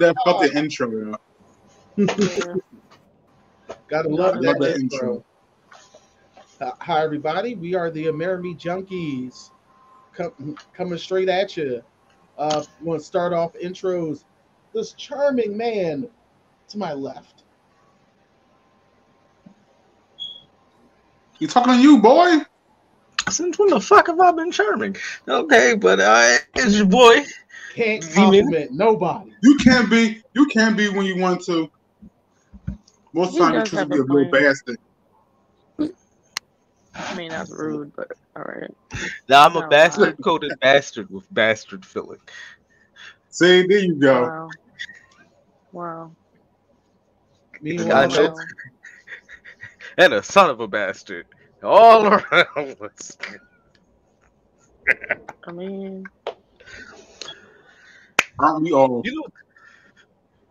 that fucking intro, yo. Yeah. Gotta love Love that that intro. Hi, everybody. We are the Amerime Junkies. Coming straight at you. I'm going to start off intros. This charming man to my left. You talking to you, boy? Since when the fuck have I been charming? Okay, but it's your boy. Can't Z-Man. compliment nobody. You can be when you want to. Most He times you does choose to have be a a real point. bastard. I mean, that's rude, but all right. Now I'm a Not bastard-coated bastard with bastard filling. See, there you go. Wow. Wow. Meanwhile, I know. And a son of a bastard. All around us. I mean, Aren't we all? You know,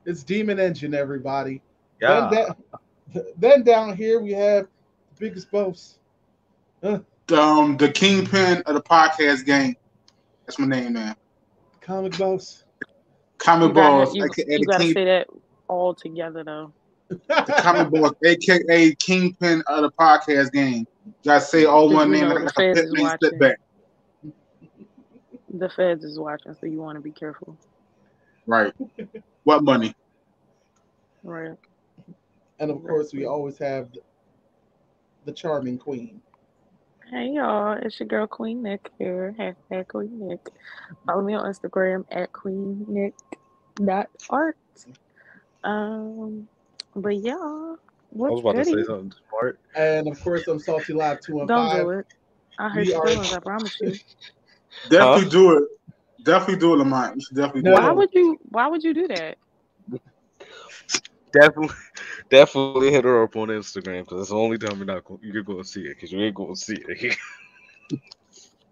it's Demon Engine, everybody. yeah. Then down here we have the biggest boss. The kingpin of the podcast game. That's my name, man. Comic boss. Comic Balls, you aka the gotta king, say that all together though. the Comic Balls, aka kingpin of the podcast game. Gotta say all Because one you name know like the a feds pit is man step watching. back. The feds is watching, so you want to be careful, Right. What money? right? And of course, we always have the charming queen. Hey y'all, it's your girl Queen Nick here. Hashtag Queen Nick. Follow me on Instagram at queennick.art. But yeah, I what's was about to say goody? something smart. And of course, I'm Salty Live Don't 215. do it. I hurt We your are. feelings. I promise you. Definitely do it. Definitely do it, Lamont. You should definitely do No. it. Why would you do that? Definitely hit her up on Instagram because it's the only time you're gonna see it because you ain't gonna see it here.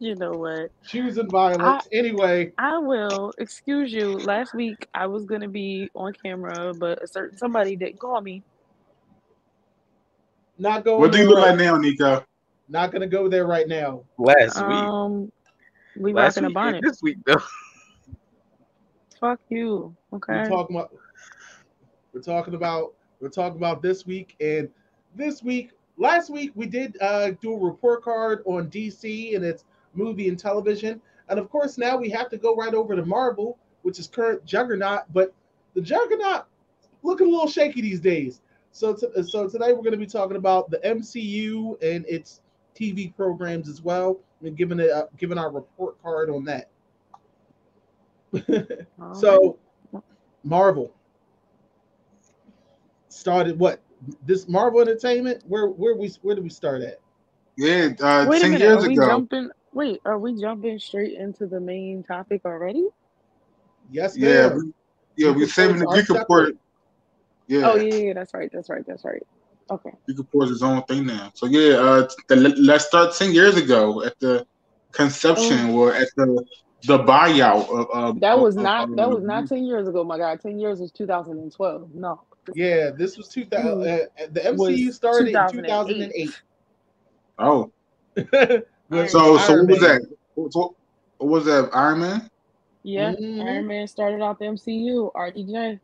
You know what? Choosing violence. Anyway, I will excuse you. Last week I was gonna be on camera, but a certain somebody didn't call me. not going What do there you look right. like now, Nico? Not going to go there right now. Last week. We Last rocking a week. bonnet. This week though. Fuck you. Okay. We're talking about this week, and last week we did do a report card on DC and its movie and television, and of course now we have to go right over to Marvel, which is current Juggernaut, but the Juggernaut looking a little shaky these days. So today we're going to be talking about the MCU and its TV programs as well, and giving our report card on that. So Marvel started what? This Marvel Entertainment? Where do we start at? Yeah, Wait a 10 minute. years Are we ago. jumping? Wait, are we jumping straight into the main topic already? Yes, Yeah, ma'am. we're saving the Geek Report. Yeah. Oh yeah, that's right. Okay. Geek Report is his own thing now. So yeah, let's start 10 years ago at the conception or at the buyout of That was not 10 years ago, my God. 10 years was 2012. No. Yeah, this was 2000. The MCU started in 2008. Oh. With So Iron what was Man. that? What was that? Iron Man? Yeah, Mhm. Iron Man started off the MCU, RDJ.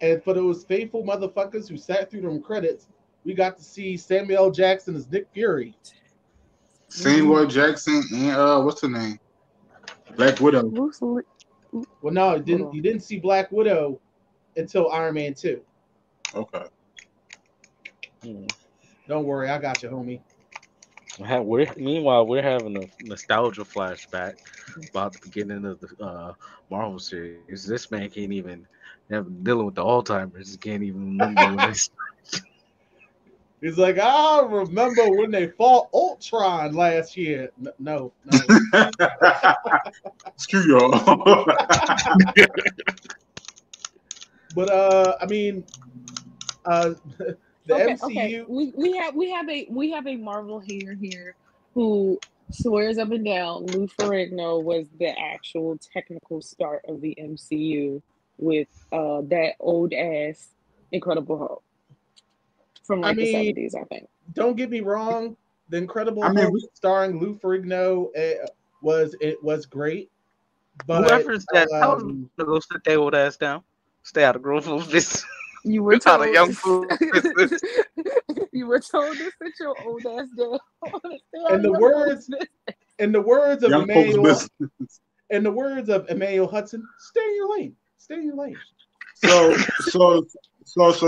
And for those faithful motherfuckers who sat through them credits, we got to see Samuel L. Jackson as Nick Fury. Samuel Jackson and what's the name? Black Widow. Loosely. Well, no, you didn't see Black Widow until Iron Man 2. Okay. Don't worry, I got you, homie. Meanwhile, we're having a nostalgia flashback about the beginning of the Marvel series. This man can't even dealing with the Alzheimer's. He can't even remember when they. He's like, I remember when they fought Ultron last year. No. Screw y'all. But I mean, the MCU. Okay. We have a Marvel hater here who swears up and down Lou Ferrigno was the actual technical start of the MCU with that old ass Incredible Hulk from the 70s, I think. Don't get me wrong, the Incredible Hulk starring Lou Ferrigno was great. But whoever's that, tell them to go sit their old ass down. Stay out of grown folks' business. You were Out of told. young folks' business. You were told to sit your old ass down. In the words, in the words of Young folks' Emmanuel, business. in the words of Emmanuel Hudson, stay in your lane. Stay in your lane. So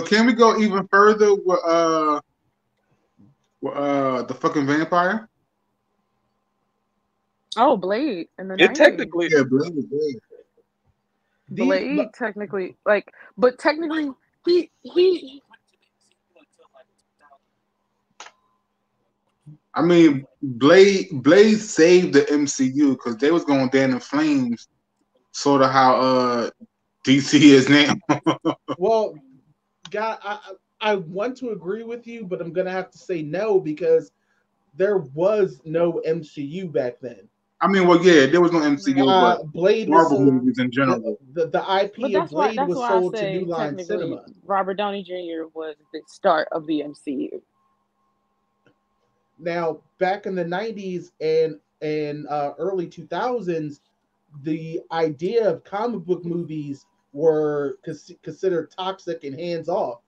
can we go even further with the fucking vampire? Oh, Blade in the It 90s. technically, Yeah, Blade. Blade technically, like, but technically he. I mean, Blade saved the MCU because they was going down in flames, sort of how DC is now. Well, God, I want to agree with you, but I'm gonna have to say no because there was no MCU back then. I mean, well, yeah, there was no MCU, but Blade was Marvel sold. movies in general. The IP But of Blade was why sold I to say New Line technically Cinema. Robert Downey Jr. was the start of the MCU. Now, back in the 90s and early 2000s, the idea of comic book movies were considered toxic and hands off.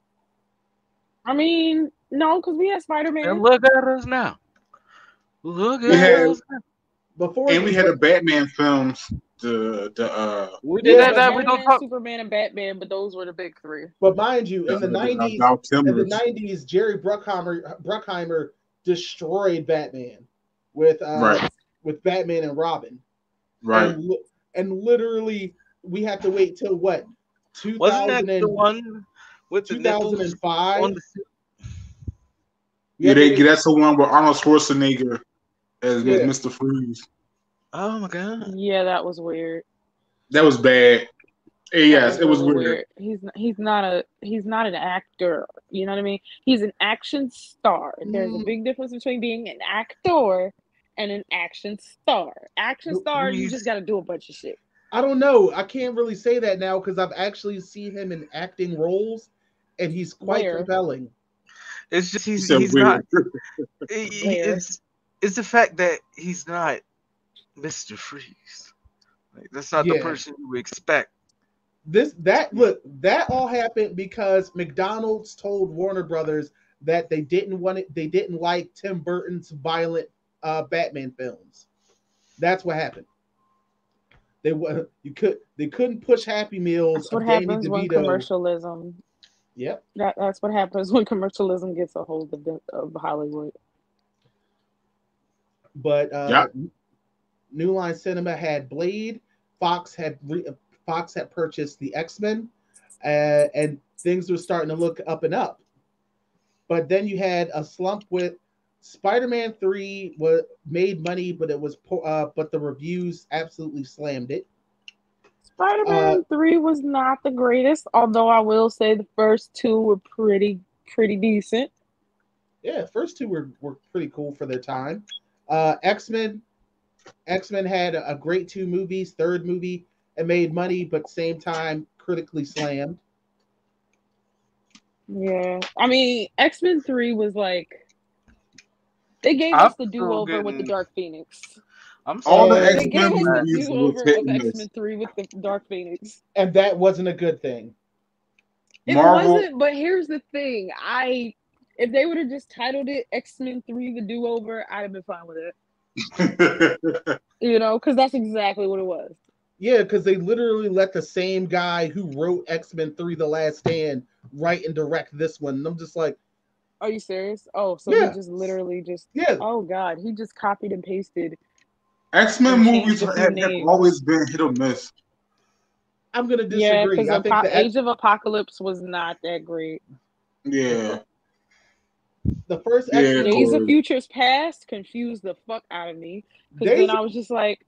I mean, no, because we had Spider-Man. and look at us now. Look We at had us. Before and we had the Batman films. We Yeah, did have but that. We don't Batman, talk. Superman, and Batman, but those were the big three. but mind you, in the Val 90s, Kilmer's. Jerry Bruckheimer destroyed Batman with Right. with Batman and Robin. Right. And literally we had to wait till what? Wasn't that the one with the nipples 2005? on the Yeah, that's the one with Arnold Schwarzenegger as Yeah. Mr. Freeze. Oh my god. Yeah, that was weird. That was bad. Yes, That it was really weird. He's not an actor. You know what I mean? He's an action star. There's a big difference between being an actor and an action star. Action star, you just got to do a bunch of shit. I don't know. I can't really say that now because I've actually seen him in acting roles, and he's quite compelling. It's just he's not. It's the fact that he's not Mr. Freeze. Like, that's not the person you expect. That all happened because McDonald's told Warner Brothers that they didn't like Tim Burton's violent Batman films. That's what happened. They couldn't push Happy Meals. That's what happens when commercialism. Yep. That's what happens when commercialism gets a hold of Hollywood. But New Line Cinema had Blade. Fox had purchased the X-Men, and things were starting to look up and up. But then you had a slump with Spider-Man 3 made money, but but the reviews absolutely slammed it. Spider-Man 3 was not the greatest, although I will say the first two were pretty decent. Yeah, first two were pretty cool for their time. X-Men had a great two movies. Third movie, it made money, but same time critically slammed. Yeah, I mean, X-Men 3 was like they gave us the do-over with the Dark Phoenix. All the They X-Men gave us the movies do-over of X-Men 3 with the Dark Phoenix, and that wasn't a good thing. It wasn't, but here's the thing: if they would have just titled it X-Men 3: The Do-Over, I'd have been fine with it. Because that's exactly what it was. Yeah, because they literally let the same guy who wrote X-Men 3: The Last Stand write and direct this one. And I'm just like, are you serious? Oh, so he just literally oh God, he just copied and pasted. X-Men movies have always been hit or miss. I'm gonna disagree. Yeah, because Age of Apocalypse was not that great. Yeah. The first X-Men Days of Futures Past confused the fuck out of me. Because then I was just like,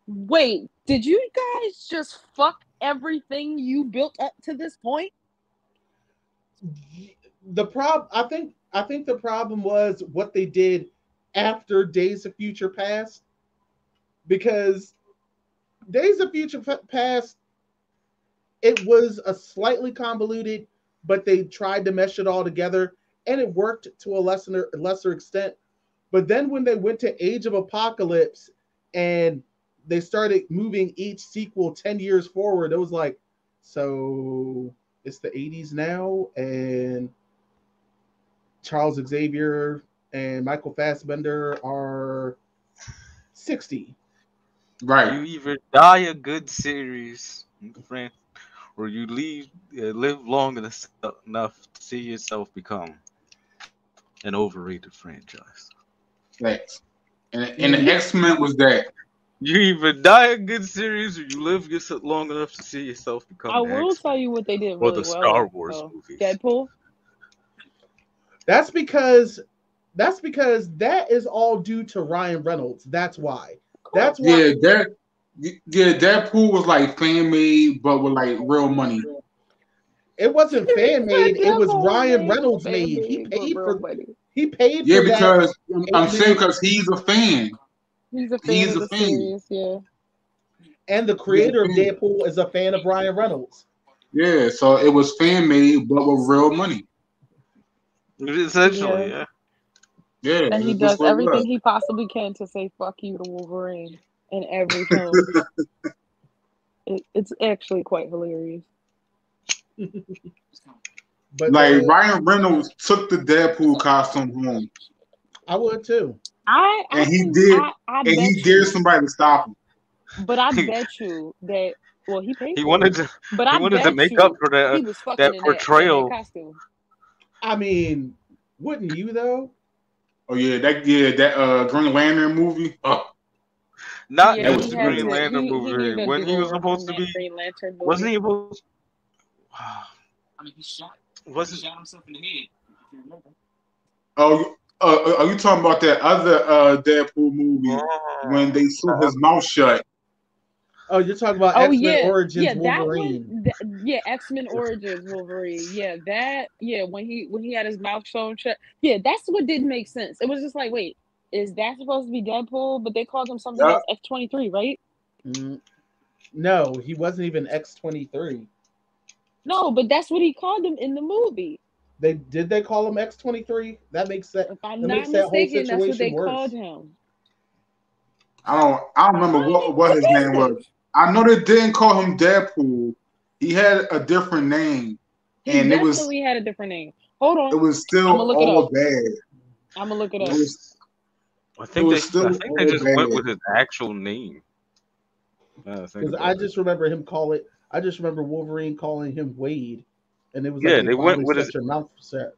wait, did you guys just fuck everything you built up to this point? I think the problem was what they did after Days of Future Past, because Days of Future Past, it was a slightly convoluted, but they tried to mesh it all together, and it worked to a lesser extent. But then when they went to Age of Apocalypse and they started moving each sequel 10 years forward, it was like, So it's the 80s now, and Charles Xavier and Michael Fassbender are 60. Right. You either die a good series, friend, or you live long enough to see yourself become an overrated franchise. Thanks. And the X-Men was that. You either die a good series, or you live long enough to see yourself become I the will tell X-Men you what they did or really the well Star in Wars movies. Deadpool. That's because that is all due to Ryan Reynolds. That's why. That's why. Yeah, that pool was like fan made, but with like real money. It wasn't fan made. It was Deadpool Ryan made Reynolds fan made. made with real money. He paid Yeah, for that. because I'm saying 8 million. because he's a fan. He's a fan He's of a the fan. series, yeah. And the He's a creator of fan. Deadpool is a fan of Ryan Reynolds. Yeah, so it was fan made, but with real money. Essentially, yeah. Yeah, And he that's does what it everything was. he possibly can to say "fuck you" to Wolverine in every film. It's actually quite hilarious. But Like Ryan Reynolds took the Deadpool costume home, I would too. I and he bet did you, somebody to stop him. but I bet you that he paid He for wanted it. to. But He I wanted to bet make up for he was fucking that in portrayal. that costume. I mean, wouldn't you though? Oh yeah, that Green Lantern movie. Oh, Not Yeah, that was he just the had Green crazy. to. Lantern He movie. needed to When do he the was work on supposed to that be, Green Lantern wasn't movie. he supposed? Oh, are you talking about that other Deadpool movie when they sewed his mouth shut? Oh, you're talking about Oh X-Men yeah, Origins that Wolverine. one. Yeah, X-Men Origins Wolverine. Yeah, that. Yeah, when he had his mouth sewn shut. Yeah, that's what didn't make sense. It was just like, wait, is that supposed to be Deadpool? But they called him something Yep. else, X-23, right? No, he wasn't even X-23. No, but that's what he called him in the movie. They call him X-23? That makes that If I'm that not makes that whole mistaken, that's what situation they worse. called him. I don't remember what his name was. I know they didn't call him Deadpool. He had a different name, He and definitely had a different name. Hold on, it was I'm still gonna look it all up. bad. I'm gonna look it It up. was I it think was they still all just went bad. with his actual name. Because I just remember I just remember Wolverine calling him Wade, and it was like Yeah, they they went finally with set his. your mouth set.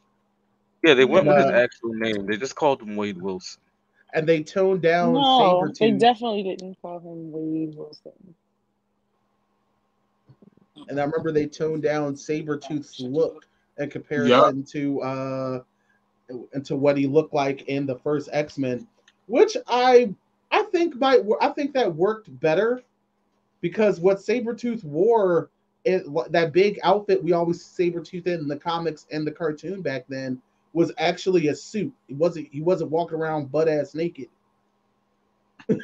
Yeah, they went And with his actual name. They just called him Wade Wilson. and they toned down No, they Sabretooth. definitely didn't call him Wade Wilson. And I remember they toned down Sabretooth's look in Yep. comparison to what he looked like in the first X-Men, which I think that worked better because what Sabretooth wore, that big outfit we always see Sabretooth in the comics and the cartoon back then, was actually a suit. He wasn't walking around butt ass naked.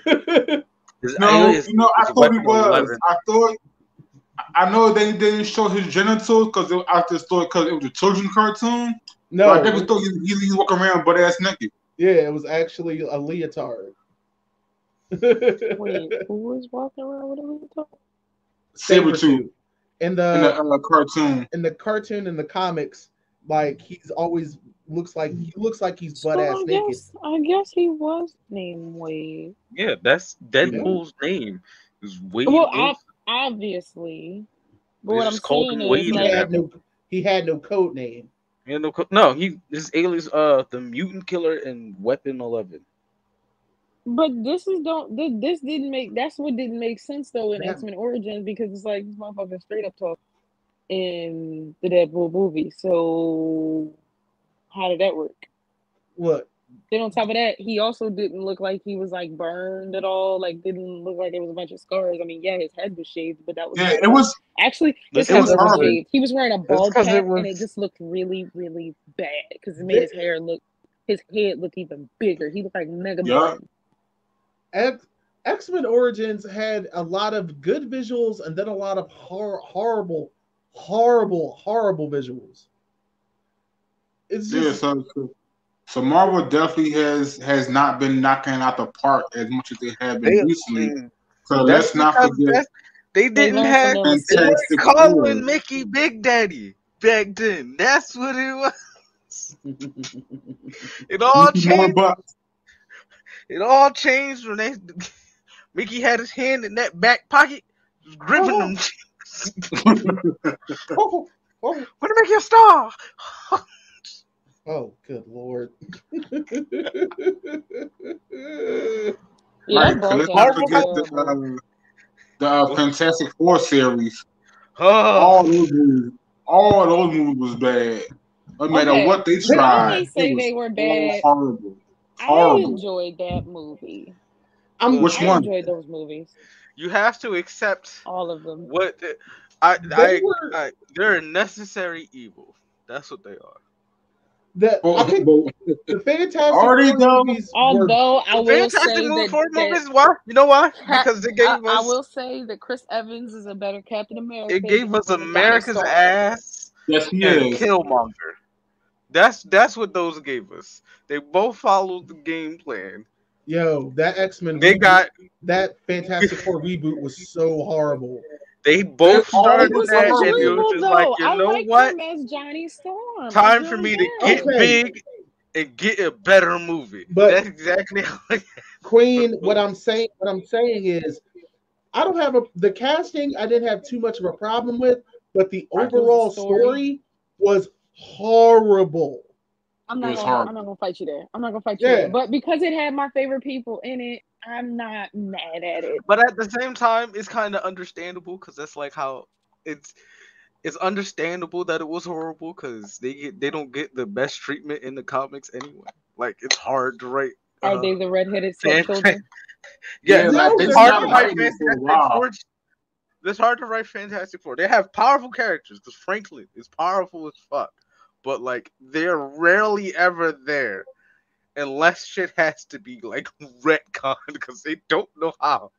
No, I thought he was. I know they didn't show his genitals because I just thought because it was a children's cartoon. No, but I never thought he's walking around butt ass naked. Yeah, it was actually a leotard. Wait, who was walking around with a leotard? Sabretooth. In the cartoon. In the cartoon and the comics, like he's always looks like he's butt ass naked. I guess he was named Wade. Yeah, that's Deadpool's name. Is Wade Well, Wilson. obviously. But They what I'm just called saying him is, Wade. He had no code name. His alias the Mutant Killer and Weapon 11. But this didn't make that's what didn't make sense though in X-Men Origins, because it's like this motherfucker straight up talk in the Deadpool movie. So how did that work? What? Then on top of that, he also didn't look like he was like burned at all. Like didn't look like there was a bunch of scars. I mean, yeah, his head was shaved, but that was it was actually his head was shaved. He was wearing a bald cap, and it just looked really, really bad because it made his head look even bigger. He looked like Mega Man. X-Men Origins had a lot of good visuals and then a lot of horrible visuals. It's just so Marvel definitely has not been knocking out the park as much as they have been recently. So let's not forget. They didn't learned from have. their They mistakes. Fantastic weren't Four. calling Mickey Big Daddy back then. That's what it was. It all Mickey More changed. Bucks. It all changed when Mickey had his hand in that back pocket, gripping them. Oh, oh, Want to make you a star? oh, good lord. Yeah, Right, that so let's broadcast not was forget terrible. the Fantastic Four series. Oh, All those movies was bad. No matter Okay, what they I tried, ain't it say was they were all bad. horrible. I Horrible. enjoyed that movie. I'm Which I one? enjoyed those movies, you have to accept all of them. what they were they're a necessary evil. That's what they are. I But, think but the Fantastic are they Four though? movies were Although I The will Fantastic say that Four movies. Why? You know why? Because I will say that Chris Evans is a better Captain America it gave than us Johnny America's Stark. ass Yes, he and is. Killmonger. That's what those gave us. They both followed the game plan. that X-Men They reboot, got that Fantastic Four reboot was so horrible. they They both all It started was was that, and it was horrible. enjoyable just like, though. you I know liked what? him as Johnny Storm. I Time for really me to did. get Okay, big and get a better movie. but That's exactly how it Queen, but what I'm saying is, I don't have the casting. I didn't have too much of a problem with, but the Right. It was the overall story. story was horrible. I'm It not was gonna horrible. fight you there. I'm not gonna fight you there. Yeah, But because it had my favorite people in it, I'm not mad at it. But at the same time, it's kind of understandable because that's like how it's it's understandable that it was horrible because they don't get the best treatment in the comics anyway. Like it's hard to write. Are they the redheaded Fan, stepchildren? Yeah, yes, no, like they it's they're hard to stopped not. write writing it for a Fantastic while. Four. It's hard to write Fantastic Four. They have powerful characters because Franklin is powerful as fuck, but like they're rarely ever there unless shit has to be like retconned because they don't know how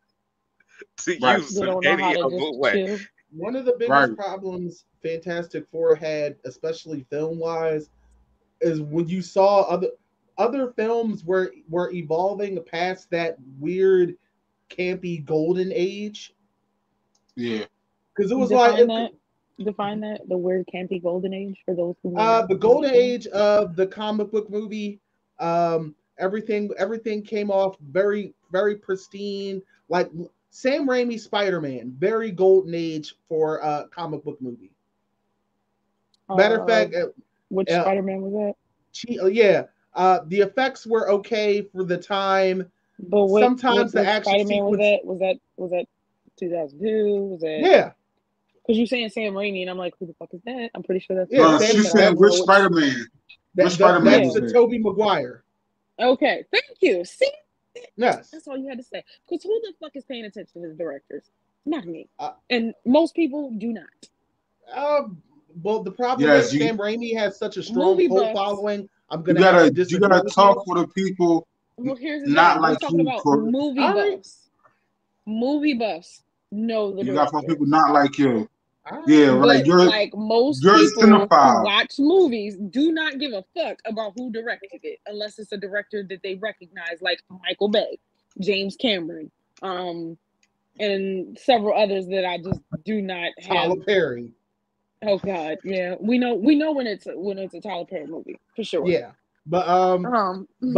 to Right, use They them don't know how any to other just way. chill. One of the right. biggest problems Fantastic Four had, especially film wise, is when you saw other films were evolving past that weird campy golden age, Yeah. because it was like Define that. Define that. The word campy golden age for those who may not the golden understand. age of the comic book movie. Everything came off very pristine, like Sam Raimi Spider-Man, very golden age for a comic book movie. Matter of fact, Which uh, Spider-Man was yeah, the effects were okay for the time. that? But Sometimes the which action Spider-Man was sequence, that? Was that 2002? Was that? yeah, Because you're saying Sam Raimi, and I'm like, who the fuck is that? I'm pretty sure that's yeah, No, Sam Sam, Raimi, she's but I saying don't which know which. Spider-Man? Which Spider-Man that's Yeah. was the it? Tobey Maguire. Okay. Thank you. See, Yes. that's all you had to say. Because who the fuck is paying attention to the directors? Not me. Uh, And most people do not. Well, the problem Yes, is Sam Raimi has such a strong Movie cult buffs. following. I'm you gonna have to gotta disagree with talk you. for the people Well, here's the not thing. We're like talking you, about Corey. movie All right, buffs. Movie buffs know the You got for director. people not like you. all right. Yeah, right. But like most You're a people who cinephile. watch movies do not give a fuck about who directed it unless it's a director that they recognize, like Michael Bay, James Cameron, and several others that I just do not have. Tyler Perry. Oh God, yeah, we know when it's a Tyler Perry movie for sure. Yeah, but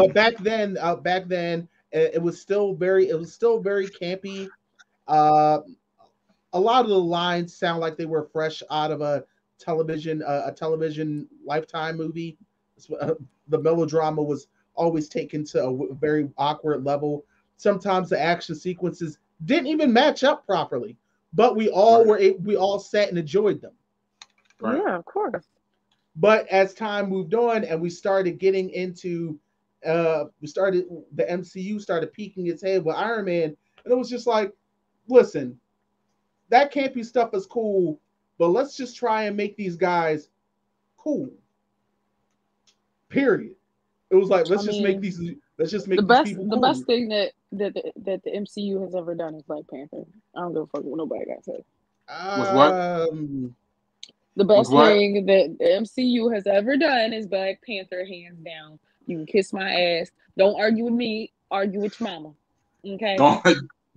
back then, it was still very campy. Uh, a lot of the lines sound like they were fresh out of a television Lifetime movie. The melodrama was always taken to a very awkward level. Sometimes the action sequences didn't even match up properly, but we all sat and enjoyed them. Right. Yeah, of course. But as time moved on and we started getting into the MCU started peeking its head with Iron Man, and it was just like, listen, that campy stuff is cool, but let's just try and make these guys cool. Period. It was like let's just make these people cool. The best thing that the MCU has ever done is Black Panther. I don't give a fuck what nobody got to say. Was what? The best what? thing that the MCU has ever done is Black Panther, hands down. You can kiss my ass. Don't argue with me. Argue with your mama. Okay.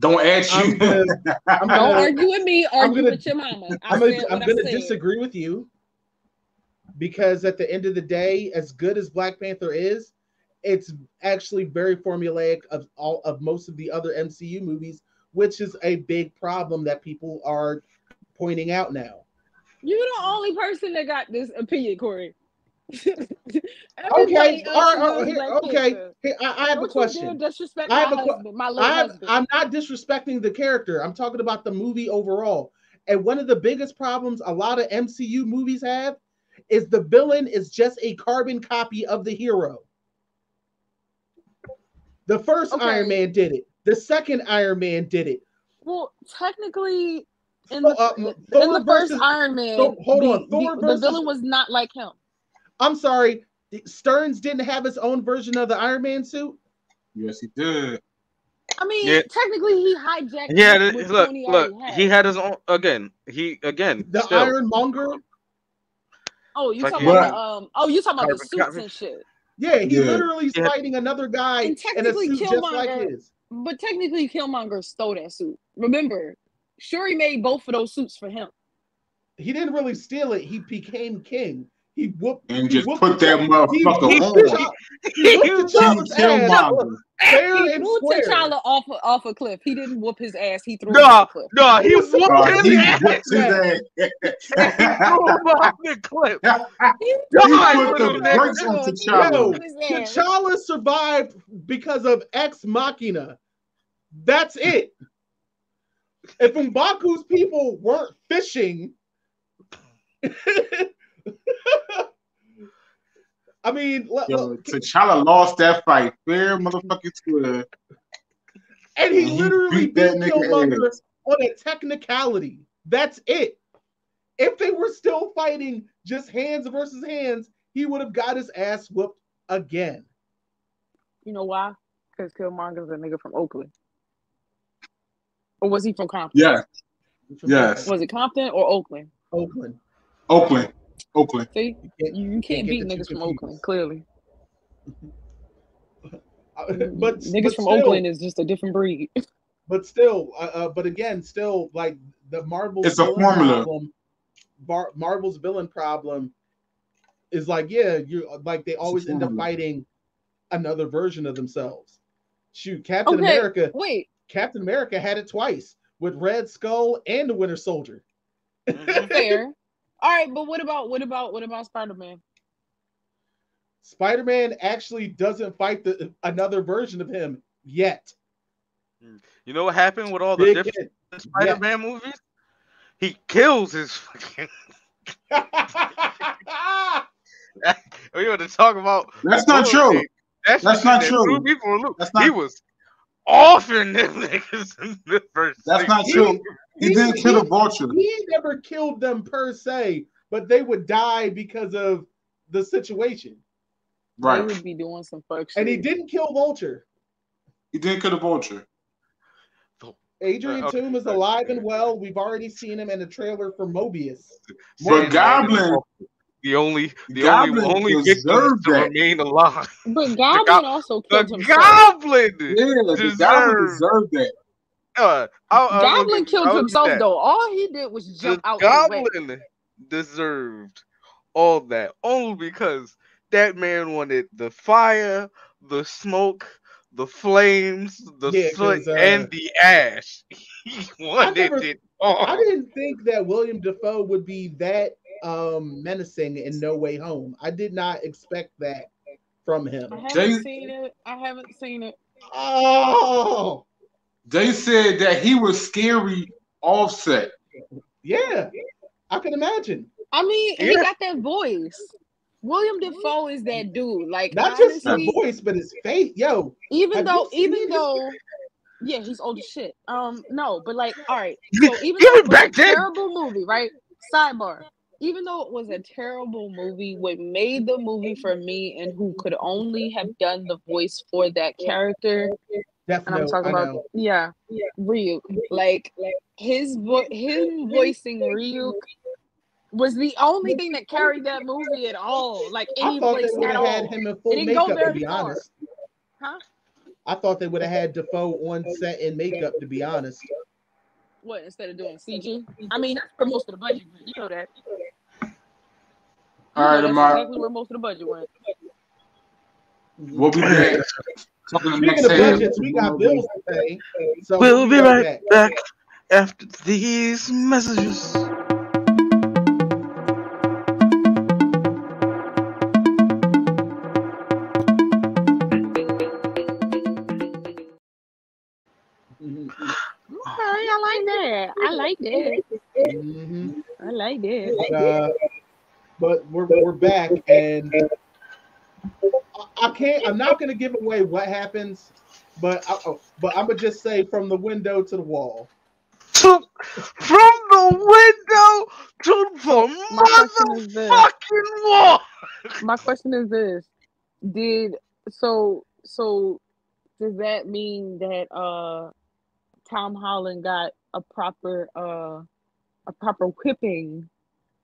Don't ask you. I'm Don't gonna, argue with me. Argue gonna- with your mama. I'm said what gonna I said. disagree with you because at the end of the day, as good as Black Panther is, it's actually very formulaic of most of the other MCU movies, which is a big problem that people are pointing out now. You're the only person that got this opinion, Corey. Okay, Everybody else loves here, Black okay. Panther. Here, I have a Don't you dare question. disrespect I my have a que- husband, my little husband. I'm not disrespecting the character. I'm talking about the movie overall. And one of the biggest problems a lot of MCU movies have is the villain is just a carbon copy of the hero. The first Iron Man did it. The second Iron Man did it. Well, technically, in Thor the first Iron Man, the villain was not like him. I'm sorry, Stearns didn't have his own version of the Iron Man suit. Yes, he did. I mean, technically, he hijacked. Yeah, look, he had his own again. The Ironmonger. Oh, you talking about you talking about the suits and shit. Yeah, he literally is fighting another guy and in a suit just like his. But technically, Killmonger stole that suit. Remember, Shuri made both of those suits for him. He didn't really steal it. He became king. He whooped and just put that motherfucker on. He whooped T'Challa's ass fair he and threw square. T'Challa off a cliff. He didn't whoop his ass. He threw him off a cliff. No, he whooped his ass. He threw him off the cliff. He put the brakes on T'Challa. T'Challa survived because of Ex Machina. That's it. If M'Baku's people weren't fishing, I mean, T'Challa lost that fight fair, motherfucking square, and he literally beat Killmonger on a technicality. That's it. If they were still fighting just hands versus hands, he would have got his ass whooped again. You know why? Because Killmonger's a nigga from Oakland. Or was he from Compton? Yeah. Yes. Was it Compton or Oakland? Oakland. See, you can't beat niggas from Oakland, clearly. But niggas from Oakland is just a different breed. But still, like the Marvel's it's a formula. Marvel's villain problem is like, you like they always end up fighting another version of themselves. Shoot, Captain America had it twice with Red Skull and the Winter Soldier. Fair. All right, but what about Spider-Man? Spider-Man actually doesn't fight another version of him yet. You know what happened with all the different Spider-Man movies? He kills his fucking. We want to talk about. That's not true. That's not true. He was off in them niggas in the first. That's not true. He didn't kill the Vulture. He never killed them per se, but they would die because of the situation. Right. They would be doing some fuck shit. And he didn't kill Vulture. He didn't kill the Vulture. Adrian Toome is alive and well. We've already seen him in the trailer for Mobius. But Goblin, the only victim to remain alive. But Goblin also killed himself. The Goblin deserved that. Goblin killed himself though. All he did was jump out. Goblin deserved all that only because that man wanted the fire, the smoke, the flames, the soot, and the ash. He wanted it all. I didn't think that William Dafoe would be that menacing in No Way Home. I did not expect that from him. I haven't seen it. Oh, they said that he was scary Offset. Yeah, I can imagine. I mean, he got that voice. William Dafoe is that dude. Like, not just his voice, but his face. Yo, even though, yeah, he's old as shit. No, but like, all right. So even though it was a terrible movie, right? Sidebar. Even though it was a terrible movie, what made the movie for me and who could only have done the voice for that character. Definitely, and I'm talking about Ryuk. Like his voicing Ryuk was the only thing that carried that movie at all. Like any voice at all. Had him in full it didn't go makeup, very to be far. honest. Huh? I thought they would have had Defoe on set in makeup, to be honest. What, instead of doing CG? I mean, that's where most of the budget went. You know that. All right, That's Amar. exactly where most of the budget went. We'll be back. Talking the Speaking next of segment. budgets, we got bills to pay. So We'll be right back after these messages. Okay, I like that. I like that. I like that. But we're back, and I'm not gonna give away what happens, but I'm gonna just say from the window to the wall. From the window to the My question is this. motherfucking wall. My question is this: so does that mean that Tom Holland got a proper whipping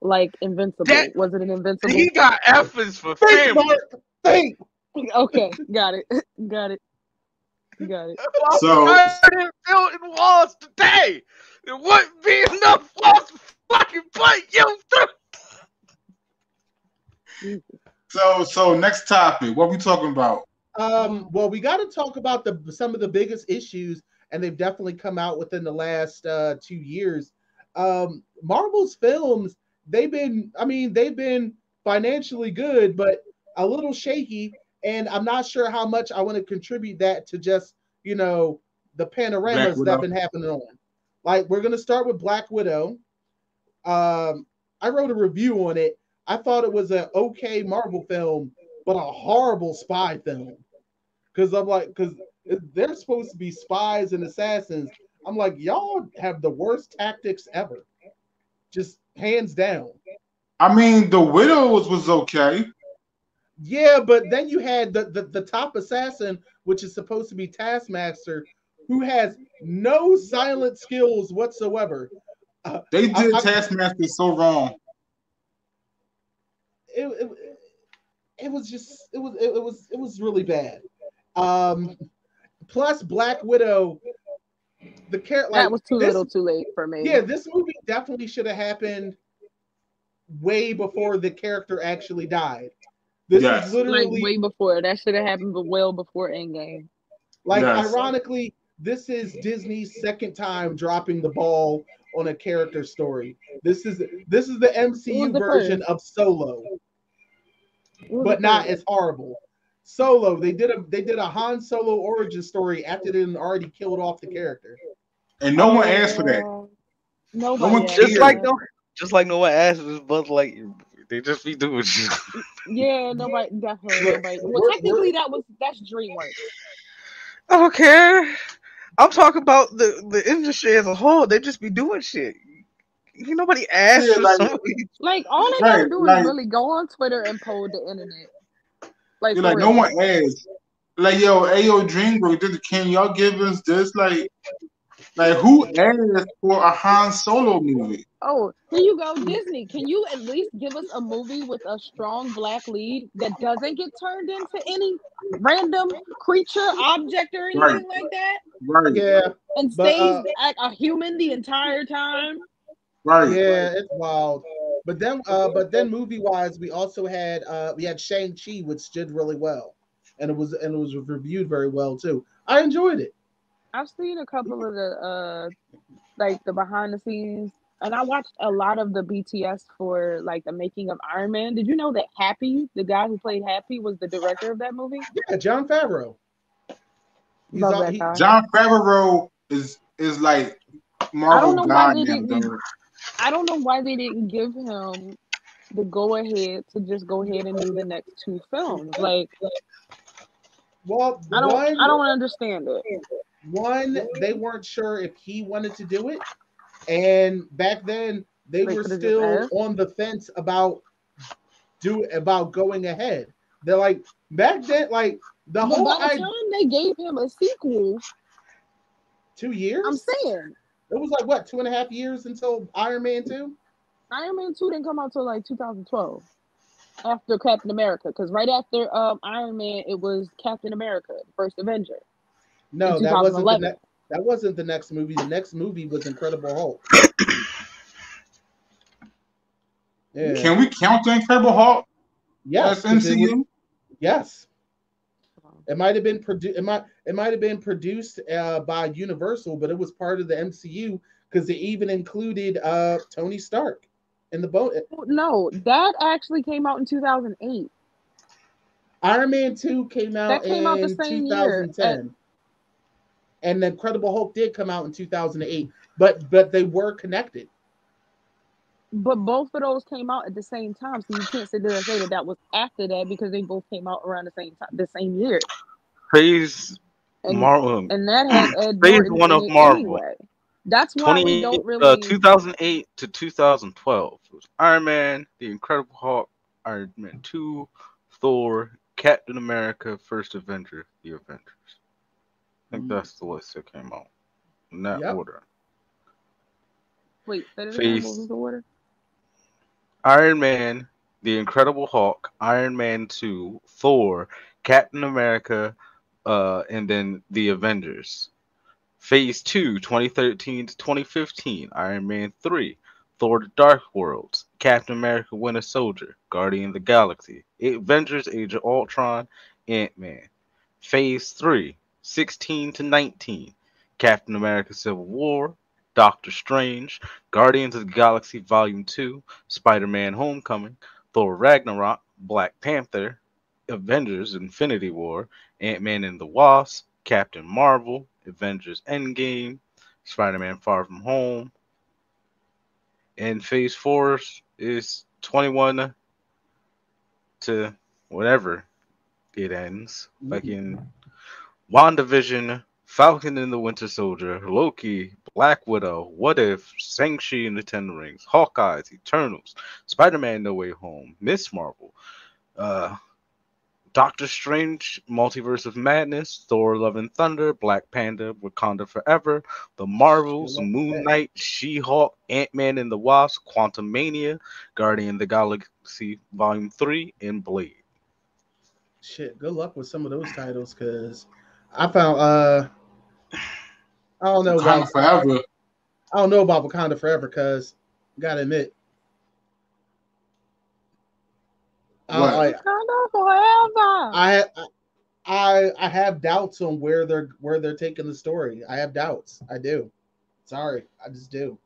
like Invincible? Was it an Invincible? He got F's for Think, family. Mark, think. Okay, got it. So- I heard building walls today. It wouldn't be enough walls to fucking put you through. So next topic. What we talking about? Well, we got to talk about some of the biggest issues, and they've definitely come out within the last 2 years. Marvel's films, they've been financially good, but a little shaky. And I'm not sure how much I want to contribute that to just, the panoramas that have been happening on. Like, we're going to start with Black Widow. I wrote a review on it. I thought it was an okay Marvel film, but a horrible spy film. Because they're supposed to be spies and assassins. I'm like, y'all have the worst tactics ever. Just hands down. I mean, the Widows was okay. Yeah, but then you had the top assassin, which is supposed to be Taskmaster, who has no silent skills whatsoever. They did Taskmaster so wrong. It was really bad. Plus, Black Widow, that was too little, too late for me. Yeah, this movie definitely should have happened way before the character actually died. This is literally like way before. That should have happened, but well before Endgame. Like, ironically, this is Disney's second time dropping the ball on a character story. This is the MCU version of Solo, but not as horrible. Solo, they did a Han Solo origin story after they already killed off the character, and no one asked for that. No one cared. Just like no one asked for Buzz Lightyear. They just be doing shit. Yeah, definitely nobody. Well, technically, that's DreamWorks. I don't care. I'm talking about the industry as a whole. They just be doing shit. Nobody asked for somebody. Like, all they gotta do is really go on Twitter and poll the internet. Like, no one asked. Like, ayo, DreamWorks, can y'all give us this? Like who asked for a Han Solo movie? Oh, here you go, Disney. Can you at least give us a movie with a strong black lead that doesn't get turned into any random creature, object, or anything like that? Right. Yeah. And stays a human the entire time. Right. Yeah, it's wild. But then movie wise, we also had Shang-Chi, which did really well, and it was reviewed very well too. I enjoyed it. I've seen a couple of the the behind the scenes, and I watched a lot of the BTS for like the making of Iron Man. Did you know that Happy, the guy who played Happy, was the director of that movie? Yeah, Jon Favreau. Jon Favreau is like Marvel God. I don't know why they didn't give him the go ahead to just go ahead and do the next 2 films. Like, well, I don't understand it. One, they weren't sure if he wanted to do it, and back then they were still on the fence about going ahead. They're like, back then, like by the time they gave him a sequel, 2 years. I'm saying it was like what, 2.5 years until Iron Man 2. Iron Man 2 didn't come out till like 2012, after Captain America. Because right after Iron Man, it was Captain America, the first Avenger. No, in that wasn't the 2011. next. That wasn't the next movie. The next movie was Incredible Hulk. Yeah. Can we count the Incredible Hulk Yes, as because it was. MCU? Yes, it might have been produced. It might have been produced by Universal, but it was part of the MCU because it even included Tony Stark in the boat. No, that actually came out in 2008. Iron Man 2 came out That came out the in same year. 2010, and the Incredible Hulk did come out in 2008. But they were connected. But both of those came out at the same time, so you can't sit there and say that that was after that because they both came out around the same time, the same year. Phase And Marvel. and that had Ed Phase Norton 1 in of it Marvel. anyway. That's why we 28, don't really. 2008 to 2012. It was Iron Man, The Incredible Hulk, Iron Man 2, Thor, Captain America, First Avenger, The Avengers. I think that's the list that came out in that Yep. order. Wait, say that again. What Phase was the order? Iron Man, The Incredible Hulk, Iron Man 2, Thor, Captain America, and then The Avengers. Phase 2, 2013 to 2015, Iron Man 3, Thor The Dark Worlds, Captain America Winter Soldier, Guardian of the Galaxy, Avengers Age of Ultron, Ant-Man. Phase 3, 16 to 19, Captain America Civil War, Doctor Strange, Guardians of the Galaxy Volume 2, Spider-Man Homecoming, Thor Ragnarok, Black Panther, Avengers Infinity War, Ant-Man and the Wasp, Captain Marvel, Avengers Endgame, Spider-Man Far From Home, and Phase 4 is 21 to whatever it ends. Like in WandaVision, Falcon and the Winter Soldier, Loki, Black Widow, What If, Shang-Chi and the Ten Rings, Hawkeyes, Eternals, Spider-Man No Way Home, Miss Marvel, Doctor Strange, Multiverse of Madness, Thor Love and Thunder, Black Panther, Wakanda Forever, The Marvels, Moon Knight, She-Hulk, Ant-Man and the Wasp, Quantumania, Guardian of the Galaxy Volume 3, and Blade. Shit, good luck with some of those titles because I found I don't know about Forever. I don't know about Wakanda Forever because gotta admit What? Wakanda forever. I have doubts on where they're taking the story. I have doubts. I do. Sorry, I just do.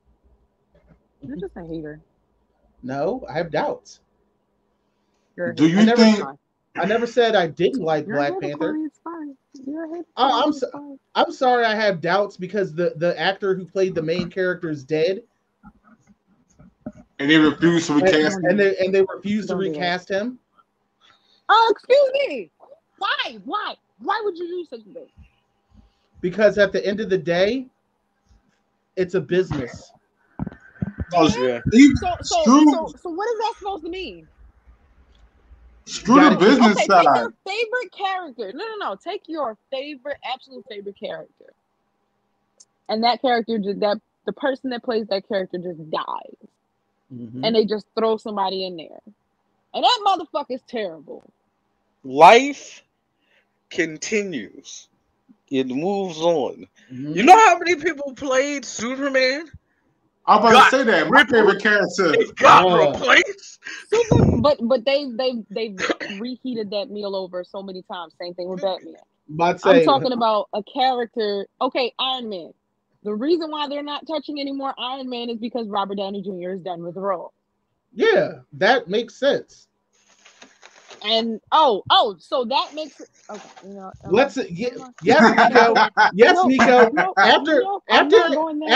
You're just a hater. No, I have doubts. You're a Do hater. you think? I never said I didn't like You're Black a hater, Panther. Chloe, it's fine. You're a hater, Oh, Chloe, I'm it's so, fine. I'm sorry. I have doubts because the actor who played the main character is dead, And they refuse to recast. and they refuse to Don't do that. recast him Oh, excuse me. Why? Why would you do such a thing? because at the end of the day, it's a business. Oh, Yeah. So what is that supposed to mean? Screw the business Okay, side. take your favorite character. No. Take your absolute favorite character. And that character the person that plays that character just dies. Mm-hmm. And they just throw somebody in there. And that motherfucker's terrible. Life continues. It moves on. Mm-hmm. You know how many people played Superman? I'm about to say that. My favorite character. He got replaced. But they've reheated that meal over so many times. Same thing with Batman. I'm talking about a character. Okay, Iron Man. The reason why they're not touching any more Iron Man is because Robert Downey Jr. is done with the role. Yeah, that makes sense. And so that makes it okay. You know, yes, Nico. Yes, Nico. No, after I'm not doing that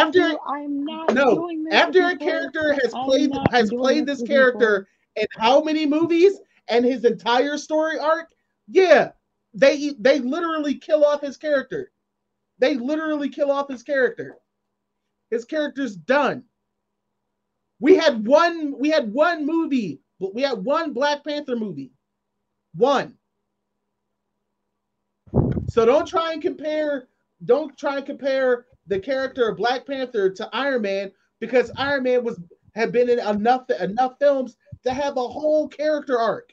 after with a you. character has I'm played not doing this with character in how many movies and his entire story arc, yeah, they literally kill off his character. They literally kill off his character. His character's done. We had one movie. We had one Black Panther movie. One. So don't try and compare the character of Black Panther to Iron Man because Iron Man had been in enough films to have a whole character arc.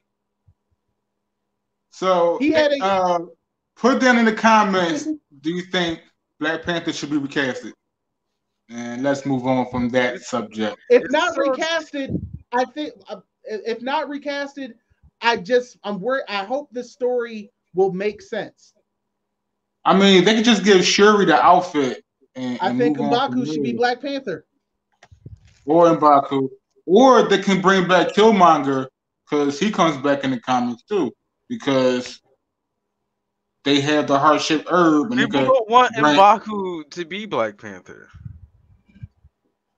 So he had Put down in the comments, do you think Black Panther should be recasted? And let's move on from that subject. If not recasted, I think if not recasted, I'm worried. I hope this story will make sense. I mean, they could just give Shuri the outfit. I think M'Baku should be Black Panther. Or M'Baku. Or they can bring back Killmonger because he comes back in the comics too. Because they have the heart-shaped herb. And people don't want M'Baku to be Black Panther.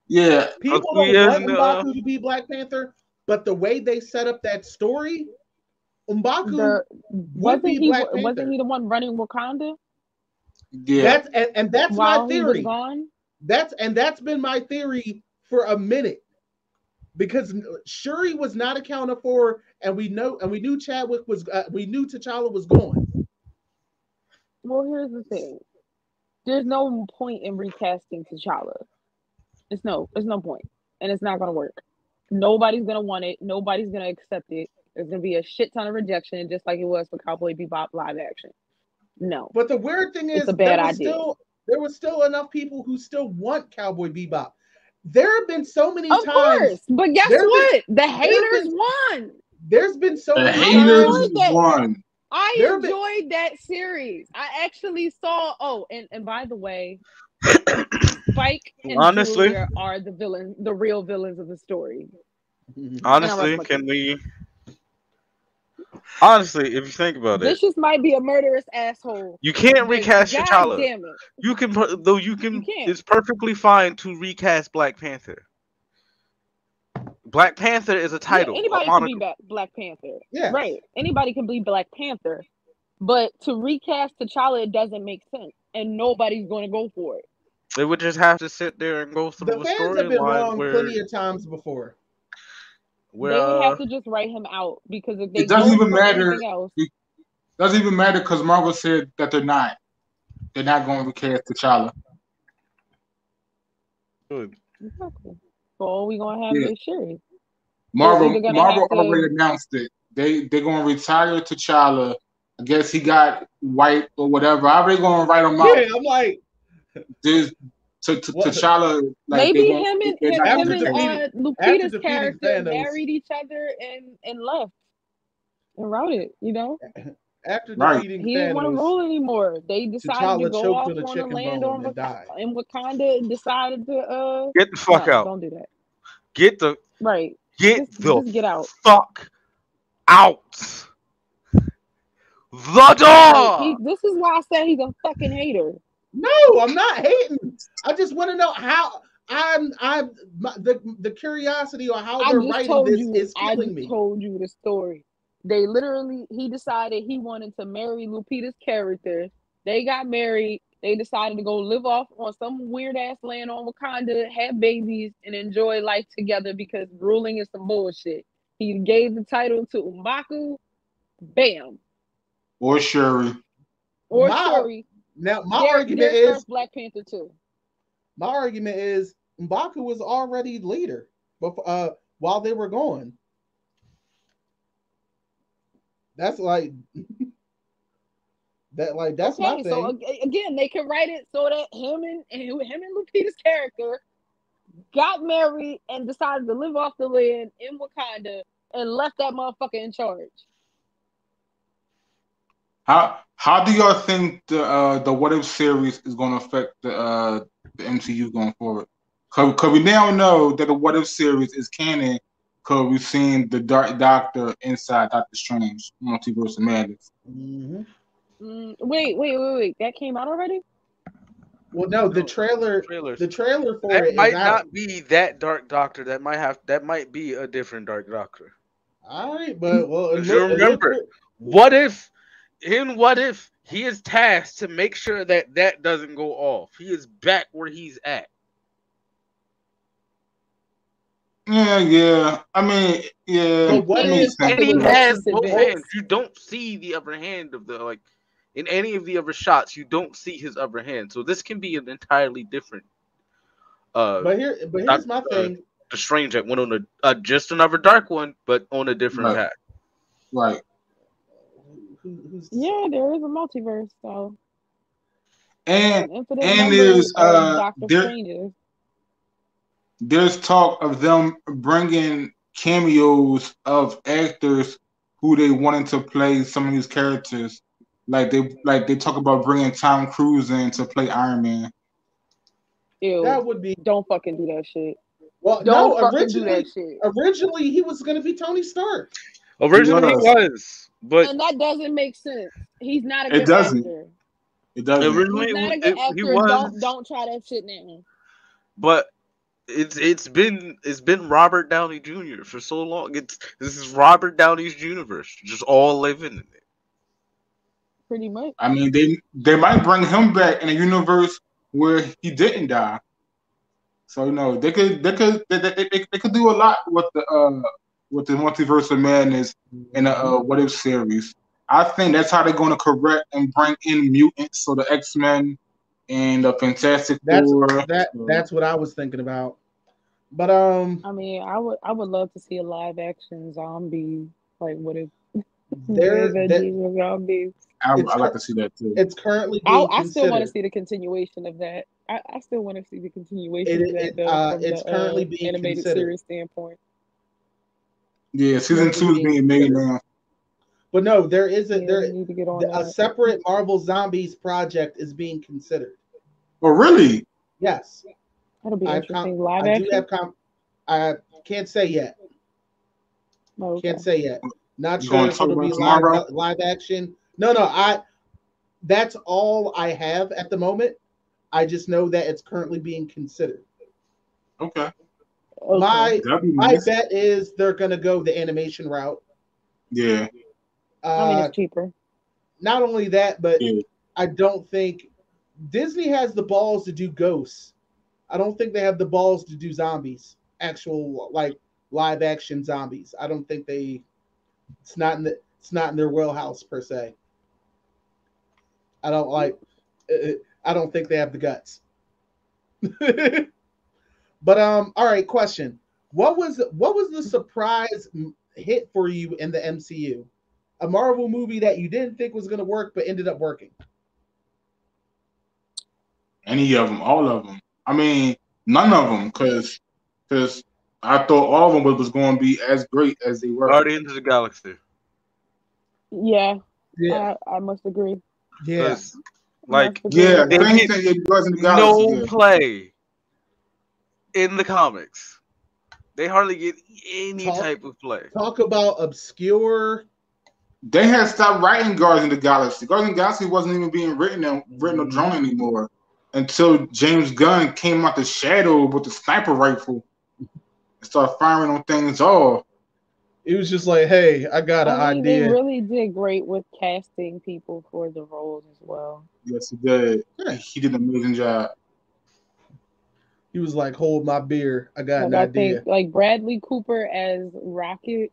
Yeah. People don't want M'Baku to be Black Panther, but the way they set up that story, M'Baku wasn't he the one running Wakanda? Yeah. That's my theory. Gone? That's been my theory for a minute. Because Shuri was not accounted for, and we knew Chadwick was we knew T'Challa was gone. Well, here's the thing. There's no point in recasting T'Challa. There's no point. And it's not gonna work. Nobody's gonna want it, nobody's gonna accept it. There's gonna be a shit ton of rejection, just like it was for Cowboy Bebop live action. No. But the weird thing is, it's a bad idea. There was still enough people who still want Cowboy Bebop. There have been so many times. Of course, but guess what? The haters won. There's been so many haters won. I enjoyed that series. I actually saw. Oh, and by the way, Spike and Julia are the villain, the real villains of the story. Honestly, Honestly, if you think about it, this just might be a murderous asshole. You can't recast T'Challa. Damn it. You can. It's perfectly fine to recast Black Panther. Black Panther is a title. Yeah, anybody can be Black Panther. Yeah. Right. Anybody can be Black Panther. But to recast T'Challa, it doesn't make sense. And nobody's going to go for it. They would just have to sit there and go through the fans have been wrong plenty of times before. They have to just write him out because if they it doesn't even matter. It doesn't even matter because Marvel said that they're not going to recast T'Challa. Good. Exactly. So all we gonna have is Shuri. Marvel already announced it. They're gonna retire T'Challa. I guess he got white or whatever. How are they gonna write him out? Yeah, I'm like, T'Challa. Like, maybe him and Lupita's character married each other and left and wrote it. You know. After defeating he didn't want to rule anymore. They decided to go off on a land in Wakanda and decided to get the fuck out. Don't do that. Get the just get out. Fuck out the door. This is why I said he's a fucking hater. No, I'm not hating. I just want to know how the curiosity or how they're writing this is killing me. I told you the story. He decided he wanted to marry Lupita's character. They got married. They decided to go live off on some weird ass land on Wakanda, have babies, and enjoy life together because ruling is some bullshit. He gave the title to M'Baku. Bam. Or Shuri. Shuri. Now, my argument is Black Panther too. My argument is M'Baku was already leader while they were gone. That's like that's my thing. So again, they can write it so that him and Lupita's character got married and decided to live off the land in Wakanda and left that motherfucker in charge. How do y'all think the What If series is going to affect the MCU going forward? Because we now know that the What If series is canon because we've seen the Dark Doctor inside Doctor Strange, Multiverse of Madness. Mm-hmm. Wait. That came out already? Well, no, the trailer for that it might is not out. be that Dark Doctor. That might be a different Dark Doctor. All right, but remember, what if he is tasked to make sure that doesn't go off? He is back where he's at. Yeah. I mean, yeah. But what if he has both hands? You don't see the upper hand of the in any of the other shots. You don't see his upper hand, so this can be an entirely different. But here's my thing: the Strange that went on just another dark one, but on a different path. Right. Who's Yeah, there is a multiverse, so And an infinite and number of Doctor Stranges. there's talk of them bringing cameos of actors who they wanted to play some of these characters. Like they talk about bringing Tom Cruise in to play Iron Man. Ew. that would be Don't fucking do that shit. well. Don't No, fucking do that shit. originally he was going to be Tony Stark. Originally he was, but And that doesn't make sense. He's not a It good doesn't. actor. It doesn't. originally He's not a it, good he actor. was, Don't try that shit now. but it's been Robert Downey Jr. for so long. This is Robert Downey's universe, just all living in it. Pretty much. I mean, they might bring him back in a universe where he didn't die. So they could do a lot with the multiverse of madness in the What If series. I think that's how they're going to correct and bring in mutants, so the X-Men and the Fantastic Four. That's what I was thinking about. But I mean, I would love to see a live action zombie, like What If there Avengers or zombies. I like to see that too. it's currently being I still want to considered. see the continuation of that. I still want to see the continuation of that from It's the currently being animated considered. series standpoint. Yeah, season 2 is being made now. But no, there is Yeah, we need to get on a that. separate Marvel Zombies project is being considered. Oh, really? Yes, That'll be interesting. Live I action. do have I can't say yet. Oh, okay. Can't say yet. Not You sure gonna if talk it'll be about tomorrow? live action. No, that's all I have at the moment. I just know that it's currently being considered. Okay. Okay. That'd be My nice. bet is they're gonna go the animation route. Yeah. I mean, it's cheaper. Not only that, but Yeah. I don't think Disney has the balls to do ghosts. I don't think they have the balls to do zombies, actual like live action zombies. I don't think it's not in their wheelhouse per se. I don't think they have the guts. But all right, question. What was the surprise hit for you in the MCU? A Marvel movie that you didn't think was going to work but ended up working. Any of them, all of them. I mean, none of them, because I thought all of them was going to be as great as they were. Guardians of the Galaxy. Yeah. Yeah. I must agree. Yeah. Like, Yeah, they same get thing. It was in the Galaxy. no play in the comics. They hardly get any type of play. Talk about obscure. They had stopped writing Guardians of the Galaxy. Guardians of the Galaxy wasn't even being written or drawn anymore until James Gunn came out the shadow with the sniper rifle and started firing on things off. It was just like, hey, I got an idea. They really did great with casting people for the roles as well. Yes, he did. He did an amazing job. He was like, hold my beer. I got an I idea. think like Bradley Cooper as Rocket,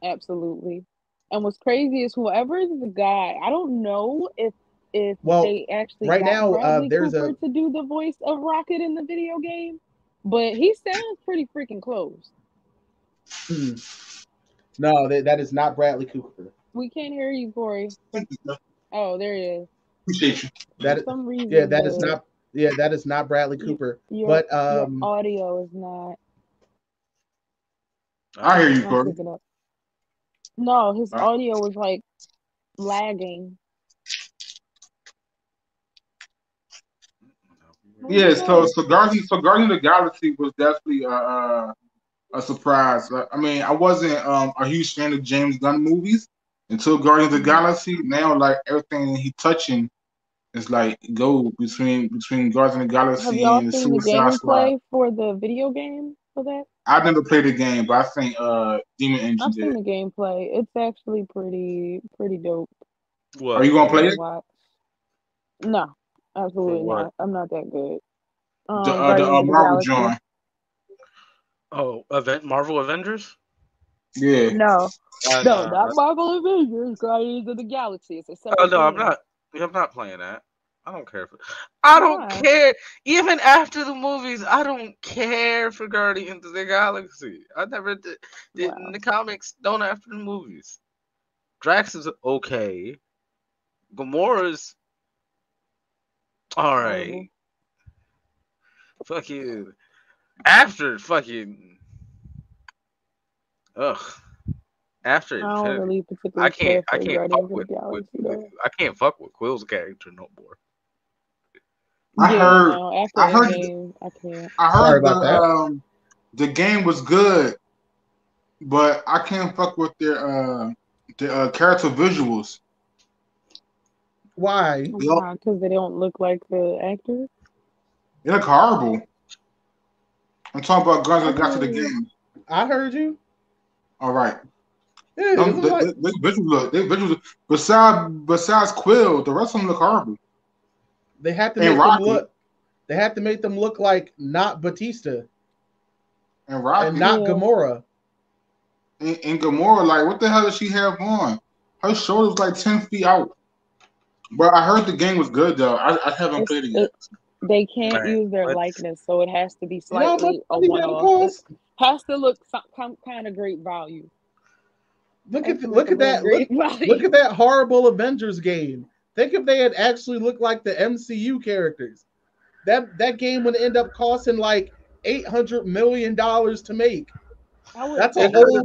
absolutely. And what's crazy is whoever is the guy, I don't know if they actually right got now Bradley there's Cooper to do the voice of Rocket in the video game, but he sounds pretty freaking close. No, that is not Bradley Cooper. We can't hear you, Corey. Oh, there he is. Appreciate you. For some reason, that is not Bradley Cooper. But your audio is not. I hear you, Corey. No, his audio was like lagging. Yeah, so Guardians of the Galaxy was definitely a surprise. I mean, I wasn't a huge fan of James Gunn movies until Guardians of the Galaxy. Now, like everything he touching is like gold between Guardians of the Galaxy Have y'all and seen the Suicide Squad. gameplay for the video game for that? I've never played the game, but I think Demon Engine I've did. seen the gameplay. It's actually pretty dope. What? Are you gonna play it? No, absolutely not. I'm not that good. The Marvel joint. Oh, Marvel Avengers? Yeah. No, not Marvel Avengers. Guardians of the Galaxy. It's a separate. Oh no, I'm not. I'm not playing that. I don't care for. I don't care. Even after the movies, I don't care for Guardians of the Galaxy. I never did in the comics. Don't after the movies. Drax is okay. Gamora's all right. Fucking after fucking ugh. After I don't Infinity, really particularly care I for can't Guardians fuck of the Galaxy though. I can't fuck with Quill's character no more. I Yeah, heard, no, after I heard, Endgame, I can't. I Sorry heard about that. the game was good, but I can't fuck with their character visuals. Why? Why? Because they don't look like the actors. They look horrible. I'm talking about guns that got to the Okay. game. I heard you. All right. Yeah, it doesn't look like They visuals. Besides Quill, the rest of them look horrible. they had to And make them Rocky. look. They had to make them look like not Batista And Rocky. and not Yeah. Gamora. And Gamora, like, what the hell does she have on? Her shoulder's like 10 feet out. But I heard the game was good though. I haven't played it yet. They can't Man, use their let's- likeness, so it has to be You know how much slightly a money that'll one-off. cost? It has to look some kind of great value. Look Has at to look look at a that. real Look, great value. look at that horrible Avengers game. Think if they had actually looked like the MCU characters. That game would end up costing like $800 million to make. That's a whole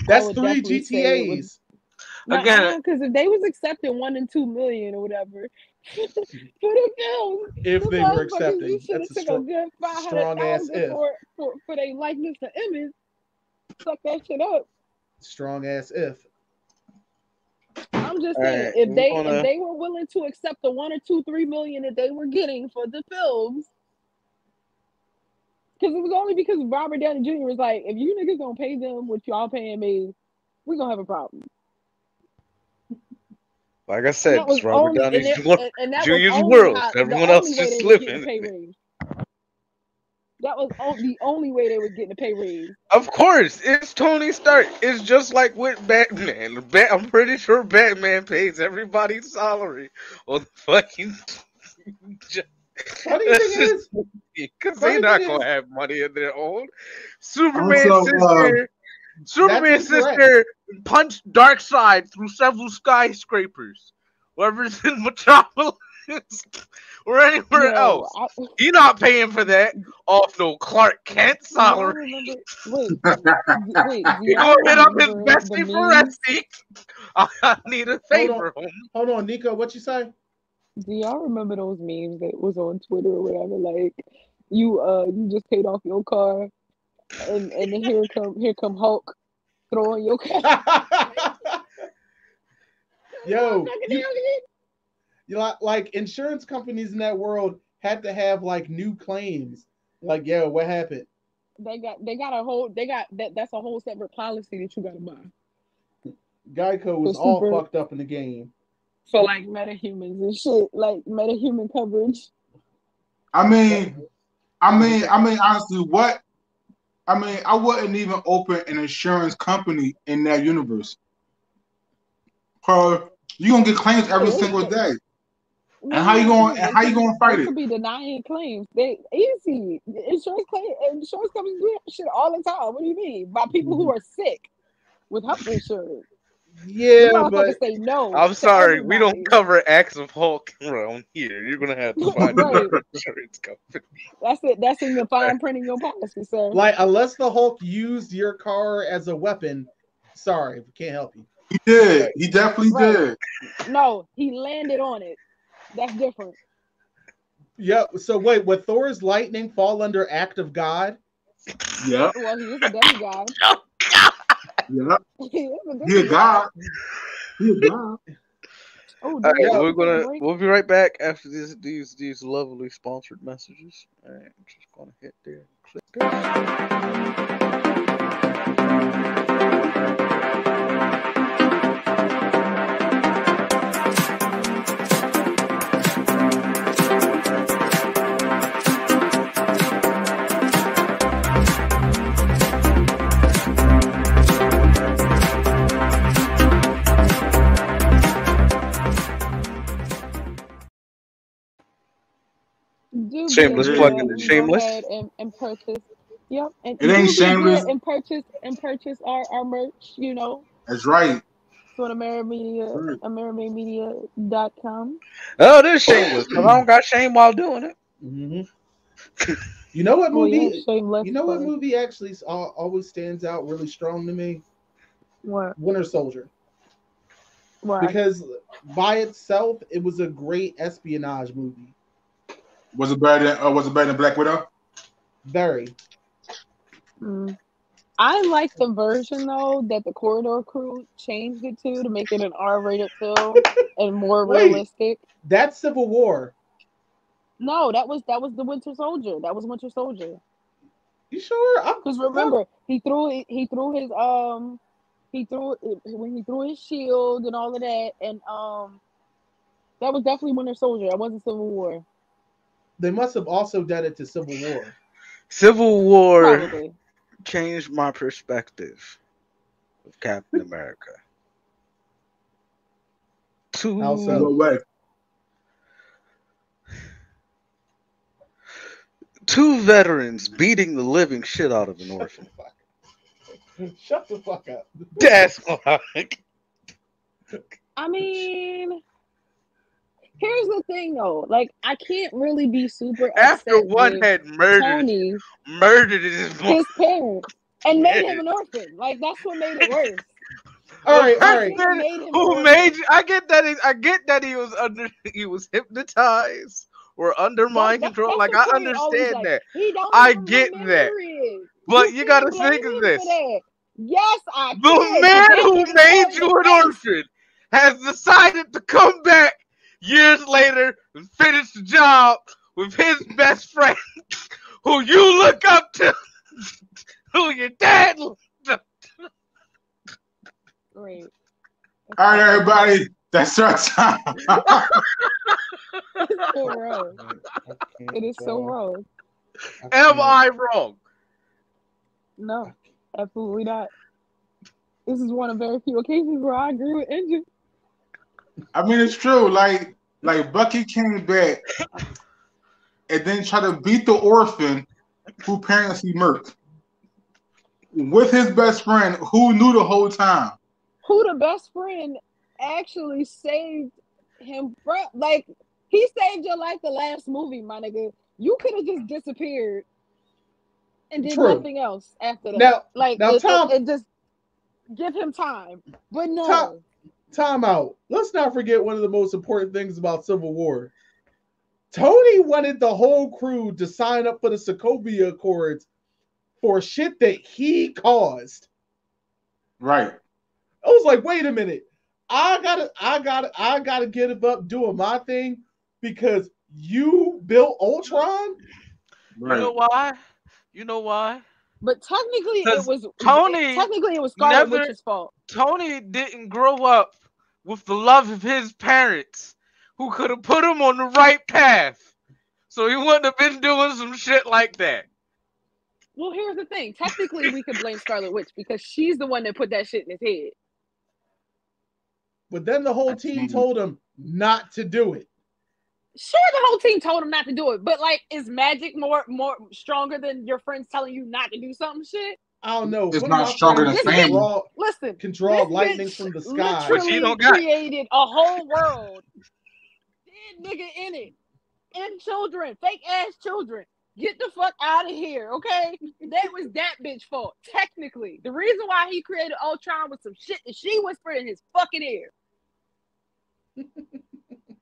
that's 3 GTAs. Again, Because if they was accepting 1 and 2 million or whatever for the films, If the they were motherfuckers, accepting, you should have that's a took a good strong ass 500,000 if. for their likeness to image. Suck that shit up. Strong ass if. I'm just All saying, right, if we're gonna- they were willing to accept the 1 or 2, 3 million that they were getting for the films, because it was only because Robert Downey Jr. was like, if you niggas don't pay them what y'all paying me, we're gonna have a problem. Like I said, That was it's Robert only- Downey and that was Jr.'s only world. how- Everyone the else only way just they were getting living. a pay raise. That was the only way they were getting a pay raise. Of course, it's Tony Stark. It's just like with Batman. I'm pretty sure Batman pays everybody's salary on fucking. Funny thing is, because funny they're not thing gonna is- have money of their own. Superman's Also, Superman's That's correct. sister punched Darkseid through several skyscrapers. Whether it's in Metropolis or anywhere else. You're not paying for that off no Clark Kent salary. Wait. You gonna hit up his bestie for Rusty? I need a favor. Hold on, Nico. What you say? Do y'all remember those memes that was on Twitter or whatever? Like, you just paid off your car, and then here come Hulk throwing your car. Yo, you like insurance companies in that world had to have like new claims. Like, yo, what happened? That's a whole separate policy that you gotta buy. Geico was all fucked up in the game. For like metahumans and shit, like metahuman coverage. I mean, honestly, what? I mean, I wouldn't even open an insurance company in that universe. Cause you gonna get claims every single day. And how you gonna fight it? Could be denying claims. They easy. Insurance companies do that shit all the time. What do you mean? By people who are sick with health insurance. Yeah, but say no. I'm sorry, we don't cover acts of Hulk around here. You're gonna have to find another insurance company. That's it. That's in the fine print in your policy, sir. Like, unless the Hulk used your car as a weapon, sorry, we can't help you. He did. He definitely did. No, he landed on it. That's different. Yeah. So wait, would Thor's lightning fall under act of God? Yeah. Well, he is a demigod. Yeah. He a god. He a god. Oh, we'll be right back after these lovely sponsored messages. All right, I'm just gonna hit there. Click there. Shameless plugging. Shameless. And purchase. Yep. And it ain't shameless. And purchase our merch. You know. That's right. post on AmerimeMedia.com. Oh, this is shameless because I don't got shame while doing it. Mm-hmm. You know what Well, yeah, movie? shameless. You know what plug. movie actually always stands out really strong to me? What? Winter Soldier. Why? Because by itself, it was a great espionage movie. Was it better than Black Widow? Very. I like the version though that the Corridor Crew changed it to make it an R-rated film and more Wait, realistic. that's Civil War. No, that was the Winter Soldier. That was Winter Soldier. You sure? Because remember, he threw his when he threw his shield and all of that, and that was definitely Winter Soldier. That wasn't Civil War. They must have also done it to Civil War. Civil War Probably. changed my perspective of Captain America. How so? No way. Two veterans beating the living shit out of an orphan. Shut the fuck up. That's why. I mean, here's the thing though. Like, I can't really be super After upset one with had Tony, murdered his his parents, and made him an orphan. Like, that's what made it worse. All right. I get that he was hypnotized or under mind control. Like, I understand that. He don't I even get remember that. it. But you gotta think blame of him this. for that. Yes, I The can. man That who nigga made told you the an face. orphan has decided to come back years later and finish the job with his best friend, who you look up to, who your dad looked up to. Great. All right, everybody, that's our time. It's so wrong. It is so wrong. Am I wrong? No, absolutely not. This is one of very few occasions where I agree with Andrew. I mean, it's true. Like Bucky came back and then tried to beat the orphan who parents he murked with his best friend who knew the whole time. Who the best friend actually saved him from? Like, he saved your life the last movie, my nigga. You could have just disappeared and did nothing else after that. Now, just give him time. But no. Time out. Let's not forget one of the most important things about Civil War. Tony wanted the whole crew to sign up for the Sokovia Accords for shit that he caused. Right. I was like, wait a minute. I gotta get up doing my thing because you built Ultron. Right. You know why? But technically, it was Scarlet Witch's fault. Tony didn't grow up with the love of his parents, who could have put him on the right path, so he wouldn't have been doing some shit like that. Well, here's the thing. Technically, we could blame Scarlet Witch because she's the one that put that shit in his head. But then the whole team told him not to do it. Sure, the whole team told him not to do it, but like, is magic more stronger than your friends telling you not to do something? Shit. I don't know. It's not stronger than family. Can draw lightning from the sky. But she created a whole world. Dead nigga in it, and children, fake ass children. Get the fuck out of here, okay? That was that bitch fault. Technically, the reason why he created Ultron was some shit that she whispered in his fucking ear.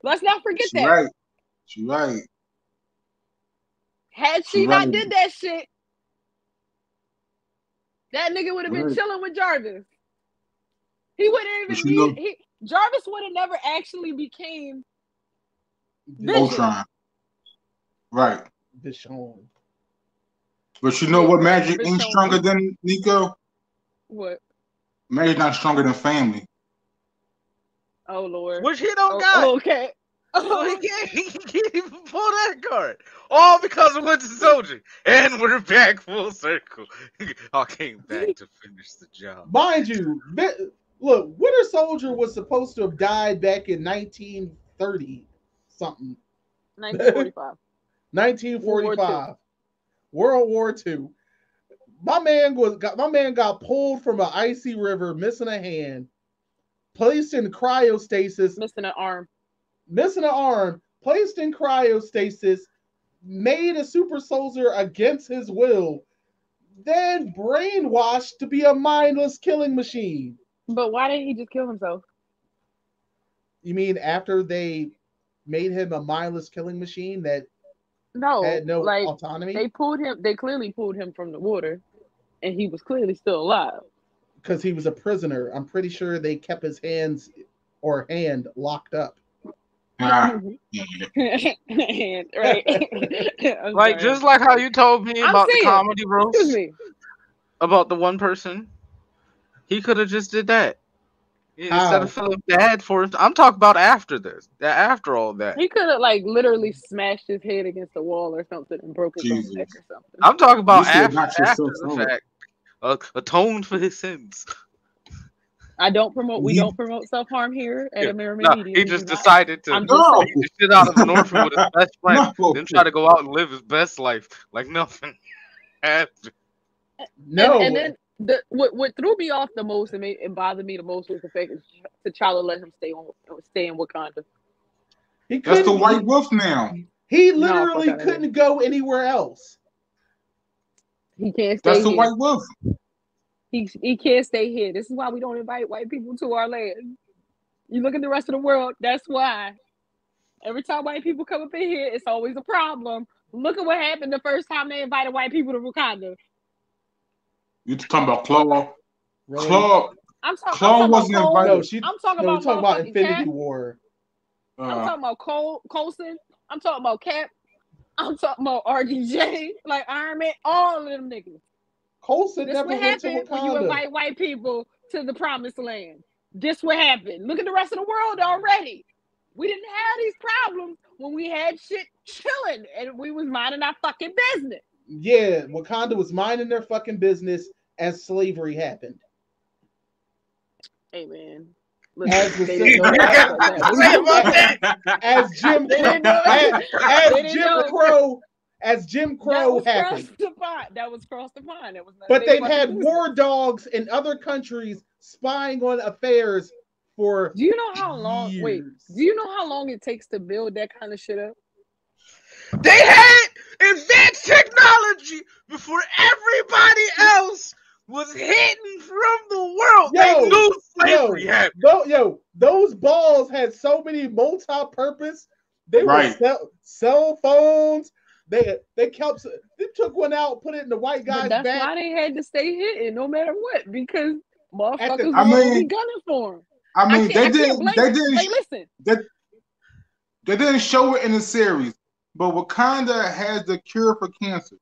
Let's not forget that. Right. She right. Had she not did that shit, that nigga would have been chilling with Jarvis. He wouldn't even Jarvis would have never actually became Vision. Ultron. Right. Vision. But you know what magic ain't stronger than, Nico? What? Magic's not stronger than family. Oh Lord. Which he don't got. Okay. So he can't even pull that card. All because of Winter Soldier. And we're back full circle. I came back to finish the job. Mind you, look, Winter Soldier was supposed to have died back in 1930 something. 1945. 1945. World War II. My man got pulled from an icy river, missing a hand, placed in cryostasis, missing an arm, placed in cryostasis, made a super soldier against his will, then brainwashed to be a mindless killing machine. But why didn't he just kill himself? You mean after they made him a mindless killing machine that No, had no like autonomy? they clearly pulled him from the water, and he was clearly still alive. Because he was a prisoner. I'm pretty sure they kept his hand locked up. Ah, And, right. I'm Like sorry. just like how you told me I'm about the saying, comedy excuse roast me. about the one person, he could have just did that. Instead of feeling bad for it. I'm talking about after this. After all that. He could have like literally smashed his head against the wall or something and broke his own Jesus. neck or something. I'm talking about You should after knock yourself the out. fact. Atoned for his sins. We don't promote self-harm here at Amerime No, Media. he We just do not. decided to I'm beat just saying. the shit out of an orphan with his best friend, No. then try to go out and live his best life like nothing happened. No. And then what threw me off the most and bothered me the most was the fact that T'Challa let him stay in Wakanda. That's the White Wolf now. He literally couldn't go anywhere else. He can't stay That's the here. White Wolf. He can't stay here. This is why we don't invite white people to our land. You look at the rest of the world, that's why. Every time white people come up in here, it's always a problem. Look at what happened the first time they invited white people to Wakanda. You talking about Claw? Really? Claw wasn't invited. I'm talking about Infinity Cap. War. I'm talking about Coulson. I'm talking about Cap. I'm talking about RDJ, like Iron Man, all of them niggas. Coulson This never what went to happened when Wakanda. you invite white people to the promised land. This what happened. Look at the rest of the world already. We didn't have these problems when we had shit chilling and we was minding our fucking business. Yeah, Wakanda was minding their fucking business as slavery happened. Hey man. As Jim Crow happened. That was cross the pond. But they've had war dogs in other countries spying on affairs for Do you know how long? years. Wait, do you know how long it takes to build that kind of shit up? They had advanced technology before everybody else was hidden from the world. They knew slavery happened. Those balls had so many multi-purpose. They were cell phones. They took one out, put it in the white guy's back. That's why they had to stay hidden no matter what, because motherfuckers were be gunning for them. I mean, they didn't show it in the series, but Wakanda has the cure for cancer.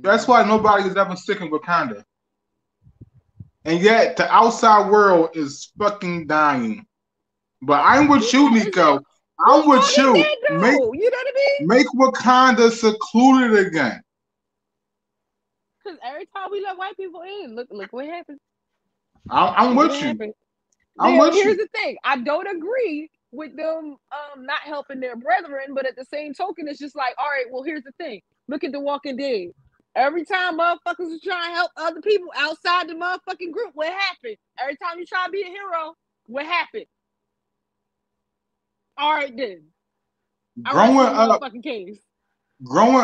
That's why nobody is ever sick in Wakanda. And yet the outside world is fucking dying. But I'm with you, Nico. I'm with you. You know what I mean? Make Wakanda secluded again. Because every time we let white people in, look what happened. I'm with you. Here's the thing. I don't agree with them not helping their brethren, but at the same token, it's just like, all right, well, here's the thing. Look at The Walking Dead. Every time motherfuckers are trying to help other people outside the motherfucking group, what happened? Every time you try to be a hero, what happened? All right, then. Growing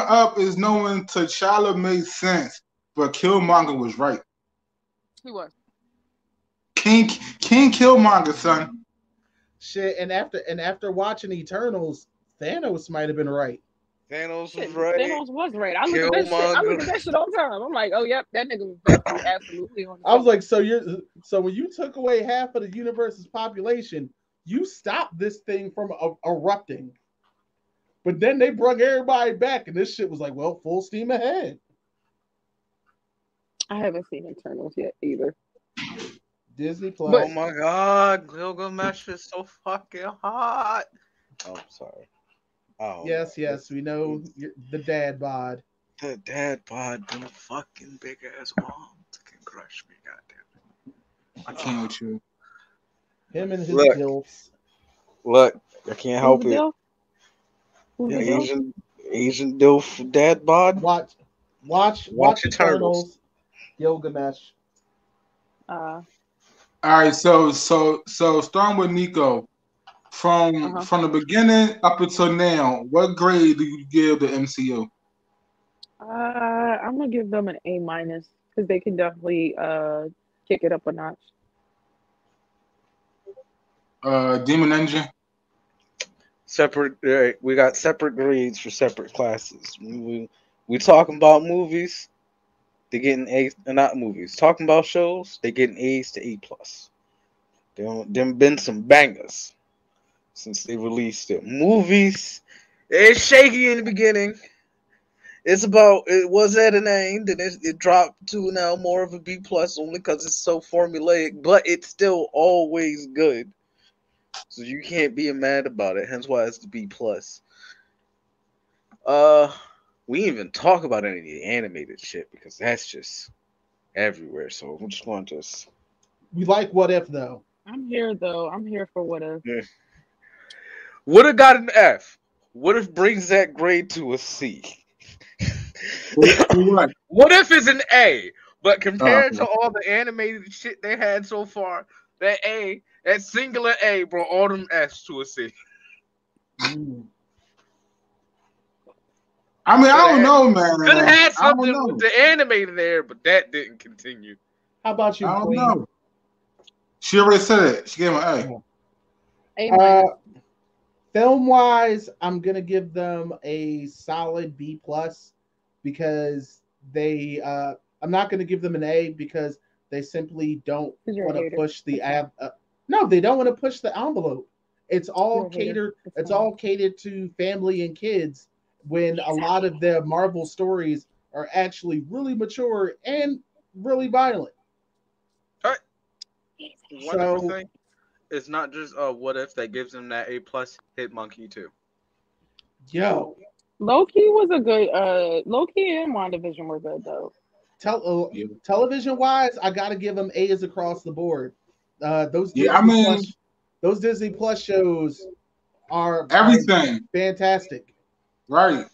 up is knowing T'Challa made sense, but Killmonger was right. He was. King Killmonger, son. Shit, and after watching Eternals, Thanos might have been right. Thanos was right. Thanos was right. I look at that shit all the time. I'm like, oh yep, that nigga was absolutely on. I was like, so when you took away half of the universe's population, you stopped this thing from erupting. But then they brought everybody back, and this shit was like, well, full steam ahead. I haven't seen Eternals yet either. Disney Plus. Oh my god, Gilgamesh is so fucking hot. Oh, sorry. Oh, yes, we know the dad bod. The dad bod, the fucking big ass arms can crush me, goddamn. I can't with you. Him and his gilfs. Look, I can't help it. Asian dilf dad bod. Watch Eternals. Gilgamesh. All right, so starting with Nico, from the beginning up until now, what grade do you give the MCU? I'm gonna give them an A minus because they can definitely kick it up a notch. Demon Engine. Separate. We got separate grades for separate classes. We talking about movies. They getting A's, not movies. Talking about shows, they getting A's to A plus. Them been some bangers since they released it. Movies, it's shaky in the beginning. It was at an A, then it dropped to now more of a B plus only because it's so formulaic, but it's still always good. So you can't be mad about it. Hence why it's the B plus. Uh, we didn't even talk about any of the animated shit because that's just everywhere. So I'm just going to. We like What If though. I'm here though. I'm here for what if. Yeah. Would have got an F. What if brings that grade to a C? What? What if is an A? But Oh, compared to all the animated shit they had so far, that singular A brought all them F's to a C. I mean, I don't know, Could have man. had I don't something know. with the animated there, but that didn't continue. How about you, I don't Queen? know. She already said it. She gave him an A minus. Film wise, I'm gonna give them a solid B plus because they. I'm not gonna give them an A because they simply don't 'Cause you're a want to hater. push the It's fine. no, they don't want to push the envelope. It's all You're a hater. catered. It's It's fine. all catered to family and kids. When a lot of the Marvel stories are actually really mature and really violent. All right. One more So thing. It's not just what if that gives them that A plus. Hit Monkey too. yo, Loki was a good. Loki and WandaVision were good though. A. television wise, I got to give them A's across the board. Those Yeah, I Disney mean, Plus, those Disney Plus shows are everything. fantastic. Right.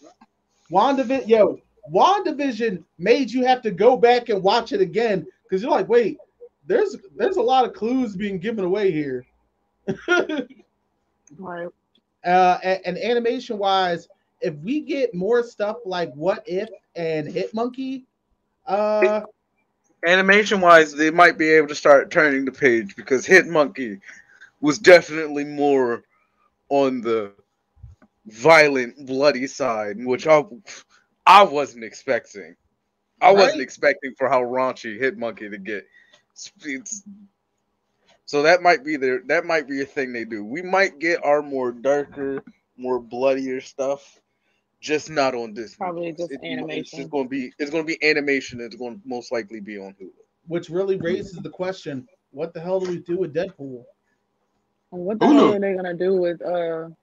WandaVision made you have to go back and watch it again because you're like, wait, there's a lot of clues being given away here. Right. And animation wise, if we get more stuff like What If and Hit Monkey, Animation wise, they might be able to start turning the page because Hit Monkey was definitely more on the violent, bloody side, which I wasn't expecting. I wasn't right? expecting for how raunchy Hit Monkey to get. It's, so that might be a thing they do. We might get our more darker, more bloodier stuff, just not on Disney. Probably Plus. just It's animation. just going to be animation. It's going to most likely be on Hulu. Which really raises the question: what the hell do we do with Deadpool? And what the Who hell knows? are they gonna do with What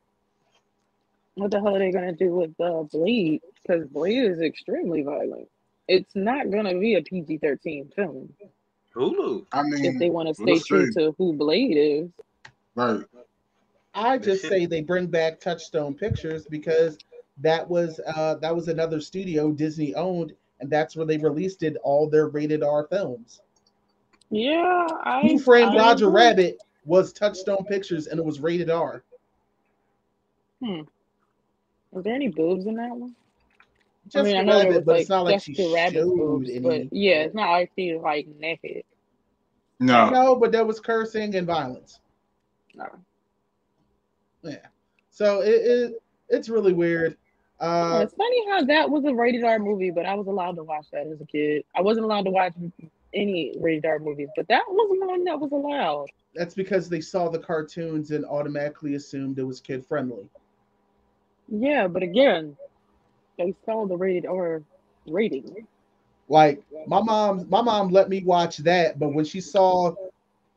the hell are they gonna do with Bleed? Because Bleed is extremely violent. It's not gonna be a PG-13 film Hulu. I if they mean, want to we'll stay true see. to who Blade is. Right. I This just shit. say they bring back Touchstone Pictures because that was another studio Disney owned, and that's where they released all their rated R films. Yeah, Who I Framed I Roger agree. Rabbit was Touchstone Pictures, and it was rated R. Hmm. Is there any boobs in that one? I mean, I Jessica know there Rabbit, was but it's like not like she Jessica Rabbit's showed boobs, but any. yeah, it's not like she's like naked. No. No, but there was cursing and violence. No. Yeah, so it's really weird. Yeah, Uh, it's funny how that was a rated R movie, but I was allowed to watch that as a kid. I wasn't allowed to watch any rated R movies, but that was one that was allowed. that's because they saw the cartoons and automatically assumed it was kid friendly. Yeah, but again, they saw the rated R rating. Like my mom let me watch that, but when she saw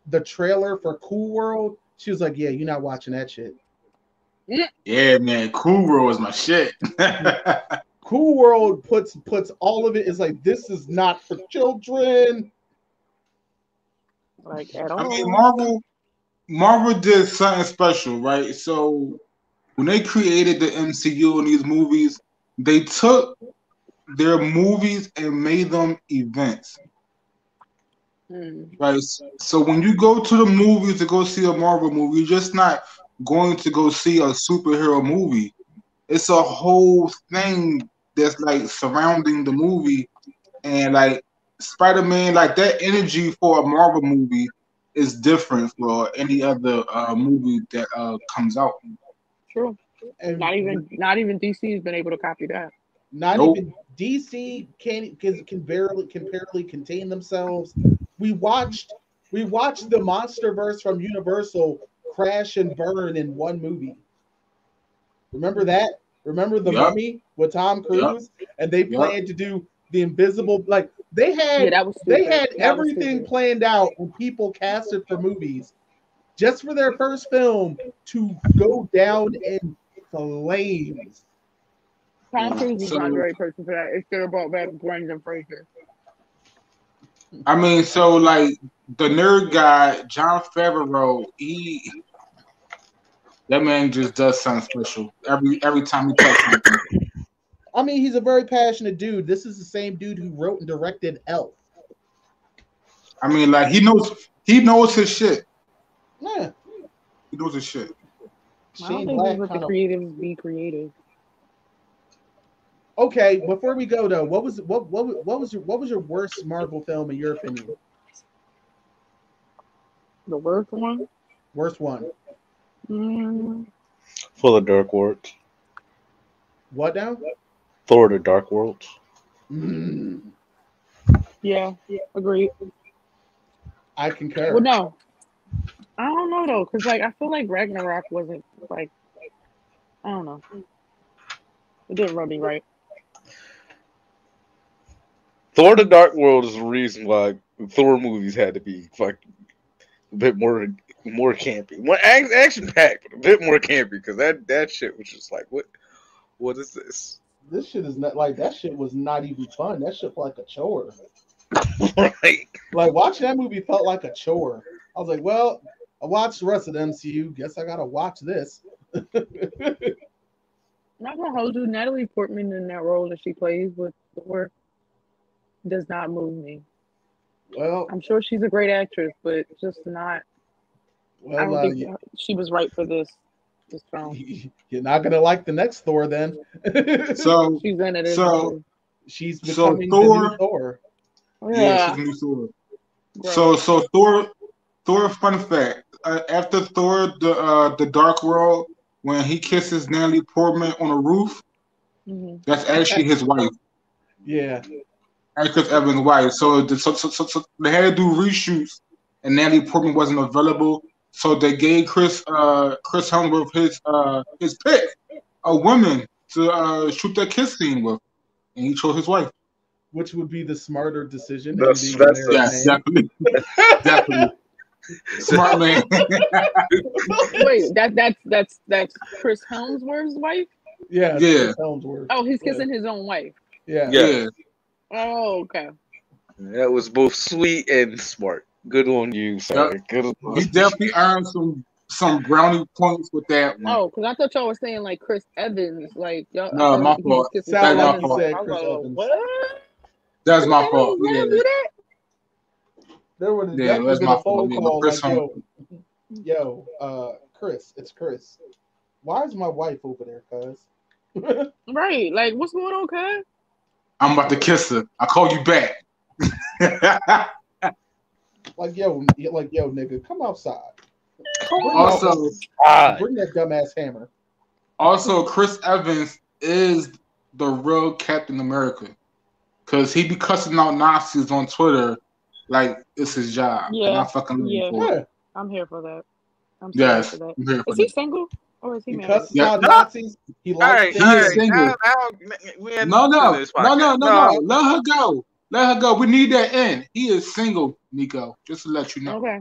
the trailer for Cool World, she was like, "Yeah, you're not watching that shit." Yeah, man. Cool World is my shit. Cool World puts all of it is like this is not for children. Like at I mean, all. Marvel did something special, right? So when they created the MCU and these movies, they took their movies and made them events. Right. So when you go to the movies to go see a Marvel movie, you're just not going to go see a superhero movie. It's a whole thing that's like surrounding the movie, and like Spider-Man, like that energy for a Marvel movie is different for any other movie that comes out. True. And Not even DC has been able to copy that. not Nope. even DC can barely contain themselves. We watched the MonsterVerse from Universal crash and burn in one movie. Remember that? Remember the Yep. Mummy with Tom Yep. Cruise, and they Yep. planned to do the Invisible. Like they Yeah, that was stupid. had That was everything stupid. planned out when people casted for movies just for their first film to go down in flames. Tom Cruise is So not the right person for that. It should have brought back Brendan Fraser. I mean, so like the nerd guy, John Favreau, that man just does something special every time he touches something. I mean, he's a very passionate dude. This is the same dude who wrote and directed Elf. I mean, like he knows his shit. Yeah, He knows his shit. I don't Shane think Black just let the kind of. creatives be creative. Okay, before we go though, what was your worst Marvel film in your opinion? The worst one? Worst one. Mm, Full of Dark Worlds. What now? Thor: The Dark Worlds. Mm, yeah, agreed. I concur. Well, no, I don't know though, because like I feel like Ragnarok wasn't like I don't know. It didn't rub me right. Thor: The Dark World is the reason why Thor movies had to be fucking a bit more campy, more action packed, but a bit more campy because that shit was just like what is this? This shit is not like that shit was not even fun. That shit felt like a chore. Right? Like watching that movie felt like a chore. I was like, well, I watched the rest of the MCU. Guess I gotta watch this. Not gonna hold you, Natalie Portman in that role that she plays with Thor does not move me. Well, I'm sure she's a great actress, but just not. I don't think she was right for this film. you're not gonna like the next Thor then. So She's in it, so isn't She's so becoming the new Thor. she? yeah, she's Yeah. a new Thor. Gross. So Thor. Fun fact: after Thor, the Dark World, when he kisses Natalie Portman on a roof, hmm that's actually his wife, Yeah. Chris Evans' wife. So they had to do reshoots, and Natalie Portman wasn't available. So they gave Chris Hemsworth his pick, a woman to shoot that kiss scene with, and he chose his wife. Which would be the smarter decision than That's being a married Yes, man. definitely, definitely. Smart man. Wait, that's Chris Helmsworth's wife? Yeah, Yeah. Chris Hemsworth. Oh, he's kissing his own wife. Yeah. Yeah. Oh, okay. That was both sweet and smart. Good on you, sir. Good on He you. definitely earned some brownie points with that one. Oh, because I thought y'all were saying like Chris Evans, like y'all. I No, thought my he was fault. kissing Sound Chris That's my like Evans' you fault. wife. said I was Chris like, Evans. what? That's my Chris fault. Evans let Yeah, him do that? There would have yeah, definitely that's been my a phone fault. Yeah, but call Chris like, Chris, it's Chris. Why is my wife over there, cuz? Right. Like, what's going on, cuz? I'm about to kiss her. I call you back. Like, yo, nigga, come outside. also, Bring that dumbass hammer. also, Chris Evans is the real Captain America because he be cussing out Nazis on Twitter like it's his job, and Yeah. I fucking love him Yeah. for it. Yeah. I'm here for that. I'm so Yes, here for that. I'm here for Is he that. single or is he He married? cusses Yeah. out Nazis. He All likes right, things. He all is right. single. Now we had No, to no, this no, podcast. no, no, no. Let her go. Let her go. We need that in. He is single, Nico. Just to let you know. Okay.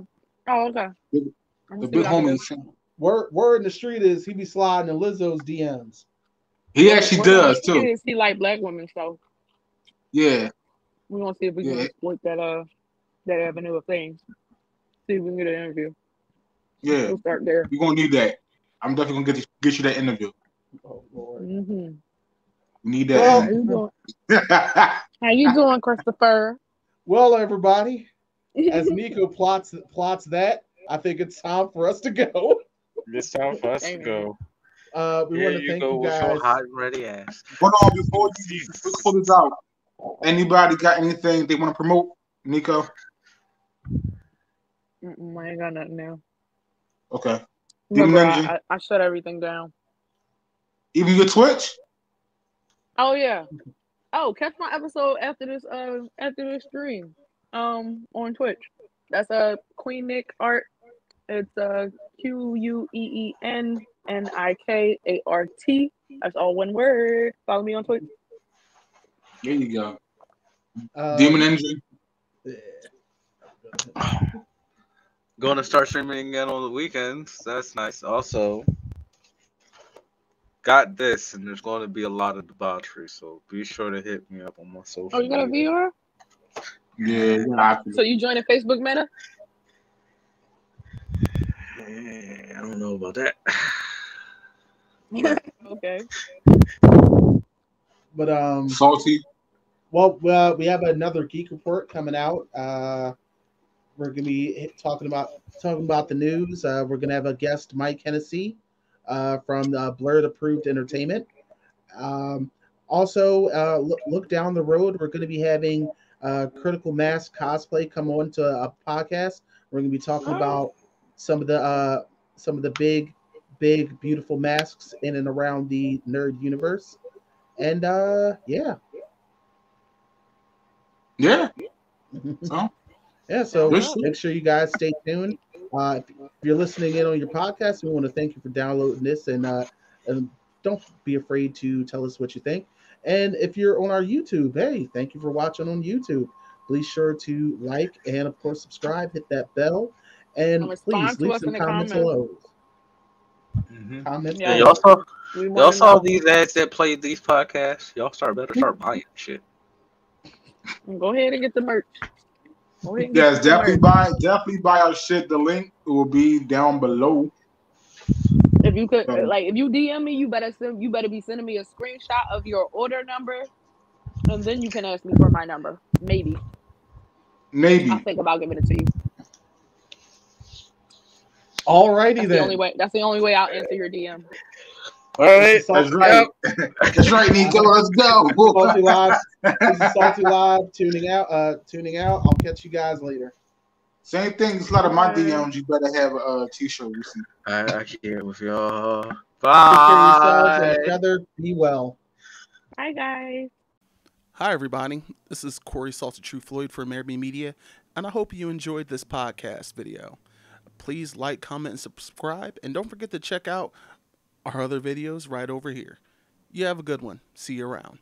Oh, okay. The I'm the see big what I can homie do. is single. Word in the street is he be sliding in Lizzo's DMs. He Well, actually word on the does street too. is he like black women, so Yeah, we're gonna see if we can yeah, exploit that avenue of things. See if we can get an interview. yeah. We'll start there. You're gonna need that. I'm definitely gonna get you that interview. Oh Lord. Mm-hmm. We need Well, How that. you doing? How you doing, Christopher? Well, everybody, as Nico plots that, I think it's time for us to go. It's time for us to Amen. go. We Here want to you thank go you with guys. your hot and ready ass. Hold on, before you pull this out, anybody got anything they want to promote? Nico? I ain't got nothing now. Okay. Demon Remember, Ninja? I shut everything down. Even your Twitch? Oh yeah. Oh, catch my episode after this stream. On Twitch. That's Queen Nick Art. It's QUEENNIKART. That's all one word. Follow me on Twitch. There you go. Demon Ninja? Going to start streaming again on the weekends. That's nice. Also, got this, and there's going to be a lot of debauchery, so be sure to hit me up on my social Oh, you got a media. VR? Yeah. So you joining Facebook Meta? I don't know about that. But Okay. But Salty? well, we have another geek report coming out. We're gonna be talking about the news. We're gonna have a guest, Mike Hennessy, from Blurred Approved Entertainment. Also, look down the road. We're gonna be having Critical Mass Cosplay come on to a podcast. We're gonna be talking about some of the big, beautiful masks in and around the nerd universe. And yeah. Yeah. So, Yeah, so good shit. make sure you guys stay tuned. If you're listening in on your podcast, we want to thank you for downloading this, and don't be afraid to tell us what you think. And if you're on our YouTube, hey, thank you for watching on YouTube. Please sure to like and of course subscribe, hit that bell, and please Respond to leave us some in the comments comments. below. Comments Yeah. below. y'all saw these ads that played these podcasts. Y'all better start buying shit. Go ahead and get the merch. Go ahead and Yes, get the merch. definitely buy our shit. The link will be down below. If you could, if you DM me, you better be sending me a screenshot of your order number, and then you can ask me for my number. Maybe. I'll think about giving it to you. Alrighty then. That's the only way I'll answer your DM. All right, that's right. That's right, Nico. Let's go. Salty Live. This is Salty Live tuning out. I'll catch you guys later. Same thing. It's a lot of my DMs. You better have a t-shirt. I can't with y'all. Take care of Bye. yourselves and each other. Be well. Bye, guys. Hi, everybody. This is Corey Salted True Floyd for Amerime Media, and I hope you enjoyed this podcast video. Please like, comment, and subscribe, and don't forget to check out our other videos right over here. You have a good one. See you around.